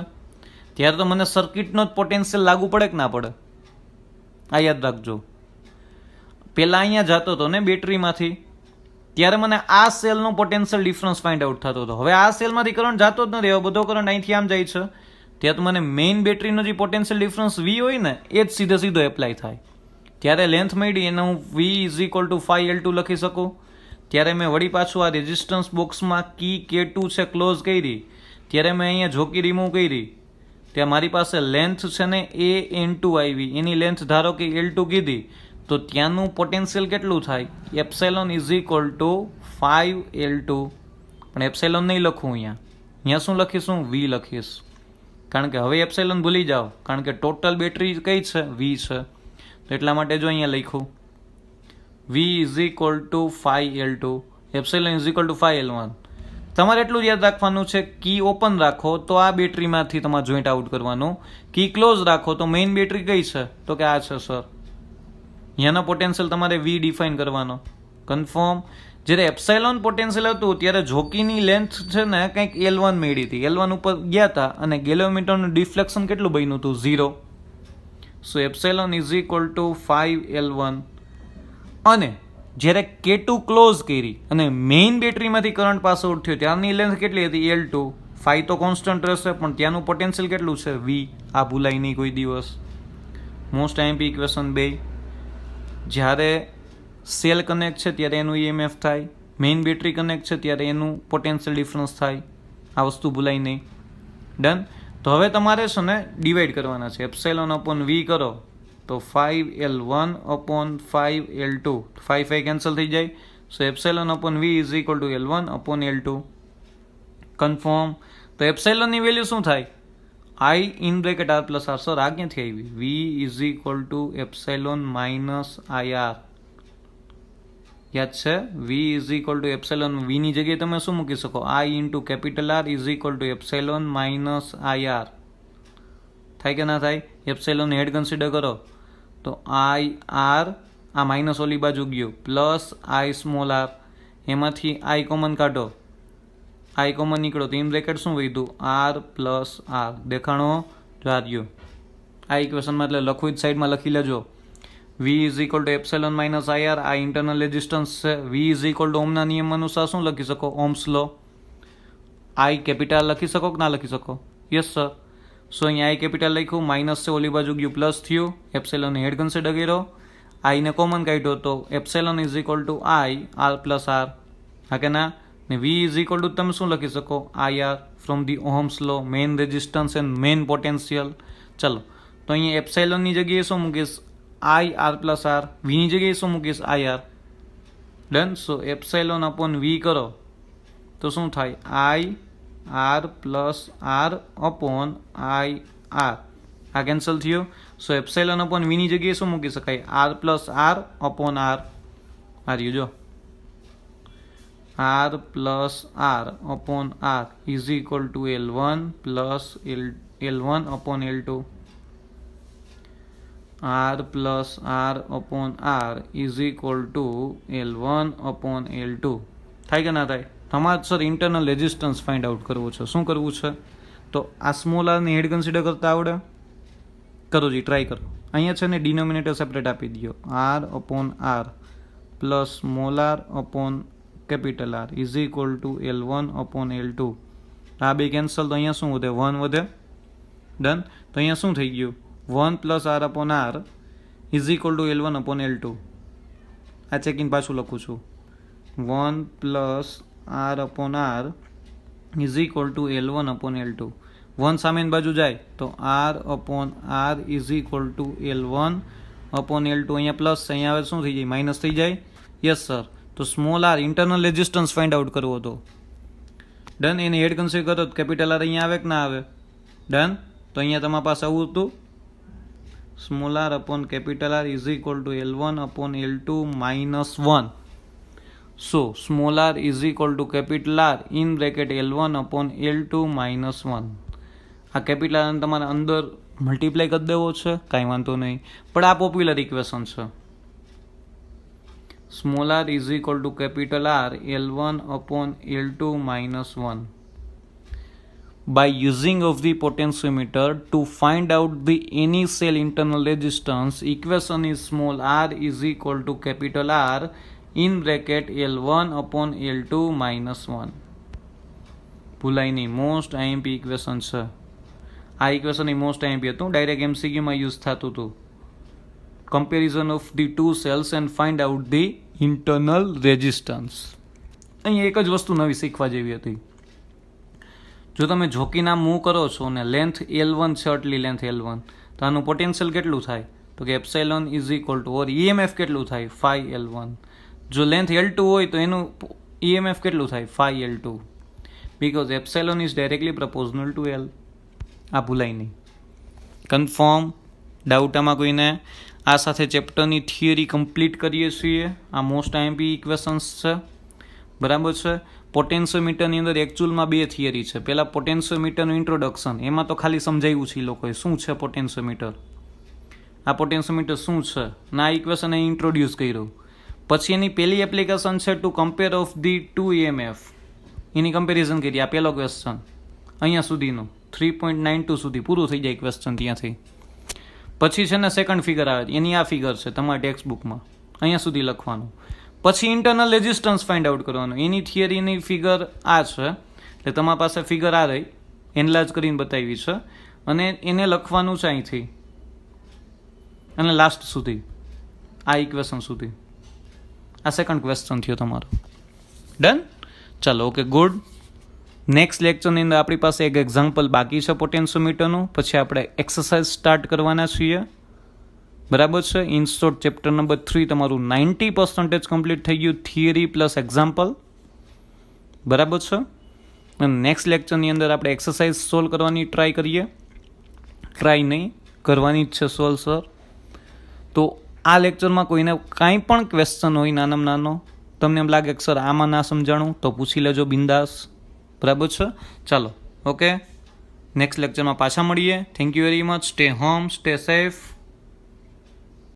ત્યારે તો મને સર્કિટનો જ પોટેન્શિયલ લાગુ પડે કે ના પડે? આ યાદ રાખજો. પહેલાં અહીંયા જતો હતો ને બેટરીમાંથી, ત્યારે મને આ સેલનો પોટેન્શિયલ ડિફરન્સ ફાઇન્ડ આઉટ થતો હતો. હવે આ સેલમાંથી કરંટ જતો જ નથી, હવે બધો કરંટ અહીંથી આમ જાય છે. ત્યાં તો મને મેઇન બેટરીનો જે પોટેન્શિયલ ડિફરન્સ વી હોય ને એ જ સીધો એપ્લાય થાય. ત્યારે લેન્થ મળી એને હું વી ઇઝ ઇક્વલ ટુ 5L2 લખી શકું. ત્યારે મેં વળી પાછું આ રેઝિસ્ટન્સ બોક્સમાં કી K2 છે ક્લોઝ કરી, ત્યારે મેં અહીંયા જોકી રિમૂવ કરી, ત્યાં મારી પાસે લેન્થ છે ને AN2 આવી, એની લેન્થ ધારો કે L2 કીધી, તો ત્યાંનું પોટેન્શિયલ કેટલું થાય? Epsilon is equal to 5L2. પણ એપ્સિલોન નહીં લખું અહીંયા શું લખીશું? વી લખીશ, કારણ કે હવે એપ્સિલોન ભૂલી જાઓ, કારણ કે ટોટલ બેટરી કઈ છે? વી છે. તો એટલા માટે જો અહીંયા લખ્યું V is equal to 5L2, epsilon is equal to 5L1. તમારે એટલું જ યાદ રાખવાનું છે, કી ઓપન રાખો તો આ બેટરીમાંથી તમારે જોઈન્ટ આઉટ કરવાનું, કી ક્લોઝ રાખો તો મેઇન બેટરી કઈ છે? તો કે આ છે સર. અહીંયાનો પોટેન્શિયલ તમારે વી ડિફાઇન કરવાનો. કન્ફર્મ. જ્યારે એપ્સાઇલોન પોટેન્શિયલ હતું ત્યારે જોકીની લેન્થ છે ને કંઈક L1 મળી હતી. L1 ઉપર ગયા હતા અને ગેલોમીટરનું ડિફ્લેક્શન કેટલું બન્યું હતું? 0. So epsilon is equal to 5L1. અને જ્યારે K2 ક્લોઝ કરી અને મેઇન બેટરીમાંથી કરંટ પાસ આઉટ થયો ત્યારની લેન્થ કેટલી હતી? L2. 5 તો કોન્સ્ટન્ટ રહેશે પણ ત્યાંનું પોટેન્શિયલ કેટલું છે? V. આ ભૂલાય નહીં કોઈ દિવસ. Most IMP equation 2. જ્યારે સેલ કનેક્ટ છે ત્યારે એનું EMF થાય, મેઇન બેટરી કનેક્ટ છે ત્યારે એનું પોટેન્શિયલ ડિફરન્સ થાય. આ વસ્તુ ભૂલાય નહીં. ડન. તો હવે તમારે છે ને ડિવાઈડ કરવાના છે. એપ્સાઇલોન અપોન V કરો તો 5L1 અપોન 5L2. 5 કેન્સલ થઈ જાય. So epsilon upon V is equal to L1 upon L2. Confirm. તો એપ્સાઇલોનની વેલ્યુ શું થાય? I in bracket R plus R. Sir આ ક્યાંથી આવી? V is equal to epsilon minus IR. યાદ છે? V is equal to epsilon. Vની જગ્યાએ તમે શું મૂકી શકો? I into capital R is equal to epsilon minus IR. થાય કે ના થાય? એપ્સાઇલોન હેડ કન્સિડર કરો તો IR, આ માઇનસ ઓલી બાજુ ગયું, પ્લસ I સ્મોલ r. એમાંથી I કોમન કાઢો, I કોમન નીકળો તો ઇન બ્રેકેટ શું વધ્યું? R plus R. દેખાણો? રહ્યું. આ ઇક્વેશનમાં એટલે લખવું જ સાઈડમાં લખી લેજો. V is equal to epsilon minus IR. આ ઇન્ટરનલ રેઝિસ્ટન્સ છે. V ઇઝ ઇક્વલ ટુ ઓમના નિયમ અનુસાર શું લખી શકો? ઓમ્સ લો. I કેપિટલ લખી શકો કે ના લખી શકો? Yes sir. સો અહીંયા I કેપિટલ લખ્યું, માઇનસ છે ઓલી બાજુ ગયું, પ્લસ થયું. એપ્સાઇલોન હેડ કન્સિડર કર્યો, I ને કોમન કાઢ્યો તો epsilon is equal two I R plus R. હા કે ના? ને V ઇઝ ઇક્વલ ટુ તમે શું લખી શકો? IR from the ohms law, main resistance and main potential. ચલો તો અહીંયા એપ્સાઇલોનની જગ્યાએ શું મૂકીશ? I R plus R. Vની જગ્યાએ શું મૂકીશ? IR. Done. So epsilon upon V કરો તો શું થાય? I R plus R upon IR. આ કેન્સલ થયું. સો એપ્સાઇલોન અપોન Vની જગ્યાએ શું મૂકી શકાય? R plus R upon R. આ રહ્યું જો, R plus R upon R is equal to L1 plus L1 upon L2. R plus R upon R is equal to L1 upon L2. થાય કે ના થાય? તમારે sir internal resistance find out કરવું છે. શું કરવું છે? તો આ સ્મોલ આરને હેડ કન્સિડર કરતા આવડે? કરો જી, ટ્રાય કરો. અહીંયા છે ને ડિનોમિનેટર સેપરેટ આપી દો. R upon R plus small R upon capital R is equal to L1 upon L2. આ બે કેન્સલ તો અહીંયા શું વધે? 1 વધે. ડન. તો અહીંયા શું થઈ ગયું? 1 plus R upon R is equal to L1 upon L2. આ ચેકિંગ પાછું લખું છું. 1 plus R upon R is equal to L1 upon L2. 1 સામેની બાજુ જાય તો R upon R is equal to L1 upon L2. અહીંયા પ્લસ, અહીંયા આવે શું થઈ જાય? માઇનસ થઈ જાય. Yes sir. તો small r internal resistance find out કરવો હતો. ડન. એને હેડ કન્સિડર કરો તો કેપિટલ R અહીંયા આવે કે ના આવે? ડન. તો અહીંયા તમારી પાસે આવું હતું, small r upon capital R is equal to L1 upon L2 minus 1. So small r is equal two capital R in bracket L1 upon L2 minus 1. આ કેપિટલ R તમારે અંદર મલ્ટીપ્લાય કરી દેવો છે, કાંઈ વાંધો નહીં, પણ આ પોપ્યુલર ઇક્વેશન છે. Small r is equal two capital R L1 upon L2 minus 1. By using of the potentiometer to find out the any cell internal resistance, equation is small r is equal to capital R in bracket L1 upon L2 minus 1. ભૂલાય નહીં, most IMP equation છે. આ equation એ most IMP હતું, direct એમસીક્યુમાં use થતું હતું. Comparison of the two cells and find out the internal resistance. અહીં એક જ વસ્તુ નવી શીખવા જેવી હતી. જો તમે જોકીના મૂવ કરો છો ને લેન્થ L1 છે, આટલી લેન્થ L1, તો આનું પોટેન્શિયલ કેટલું થાય? તો કે epsilon is equal two or EMF કેટલું થાય? 5L1. જો લેન્થ L2 હોય તો એનું EMF કેટલું થાય? 5L2. Because epsilon is directly proportional two L. આ ભૂલાય નહીં. કન્ફર્મ? ડાઉટ આમાં કોઈને? આ સાથે ચેપ્ટરની થિયરી કમ્પ્લીટ કરીએ છીએ. આ મોસ્ટ આઈએમપી ઇક્વેશન્સ છે, બરાબર છે. પોટેન્શિયોમીટરની અંદર એકચ્યુઅલમાં બે થિયરી છે. પહેલાં પોટેન્શિયોમીટરનું ઇન્ટ્રોડક્શન, એમાં તો ખાલી સમજાવ્યું છે એ લોકોએ શું છે પોટેન્શિયોમીટર. આ પોટેન્શિયોમીટર શું છે ના આ ઇક્વેશન ઇન્ટ્રોડ્યુસ કર્યું. પછી એની પહેલી એપ્લિકેશન છે to compare of the two EMF. એની કમ્પેરિઝન કરી. આ પહેલો ક્વેશ્ચન અહીંયા સુધીનો 3.92 સુધી પૂરું થઈ જાય ક્વેશ્ચન ત્યાંથી. પછી છે ને સેકન્ડ ફિગર આવે એની આ ફિગર છે તમારા ટેક્સ્ટ બુકમાં અહીંયા સુધી લખવાનું. પછી ઇન્ટરનલ રેઝિસ્ટન્સ ફાઇન્ડ આઉટ કરવાનું. એની થિયરીની ફિગર આ છે એટલે તમારી પાસે ફિગર આ રહી એનલાર્જ કરીને બતાવી છે અને એને લખવાનું છે અહીંથી અને લાસ્ટ સુધી આ ઇક્વેશન સુધી. આ સેકન્ડ ક્વેશ્ચન થયો તમારો. ડન. ચાલો ઓકે ગુડ. નેક્સ્ટ લેક્ચરની અંદર આપણી પાસે એક એક્ઝામ્પલ બાકી છે પોટેન્શિયોમીટરનું. પછી આપણે એક્સરસાઇઝ સ્ટાર્ટ કરવાના છીએ. બરાબર છે. ઇન શોર્ટ ચેપ્ટર નંબર 3 તમારું 90% કમ્પ્લીટ થઈ ગયું. Theory plus example. બરાબર છે. અને નેક્સ્ટ લેક્ચરની અંદર આપણે એક્સરસાઇઝ સોલ્વ કરવાની ટ્રાય કરીએ. ટ્રાય નહીં કરવાની જ છે સોલ્વ સર. તો આ લેક્ચરમાં કોઈને કાંઈ પણ ક્વેશ્ચન હોય નાનામાં નાનો તમને એમ લાગે કે સર આમાં ના સમજાણું તો પૂછી લેજો બિંદાસ. બરાબર છે. ચાલો ઓકે નેક્સ્ટ લેક્ચરમાં પાછા મળીએ. Thank you very much. Stay home, stay safe.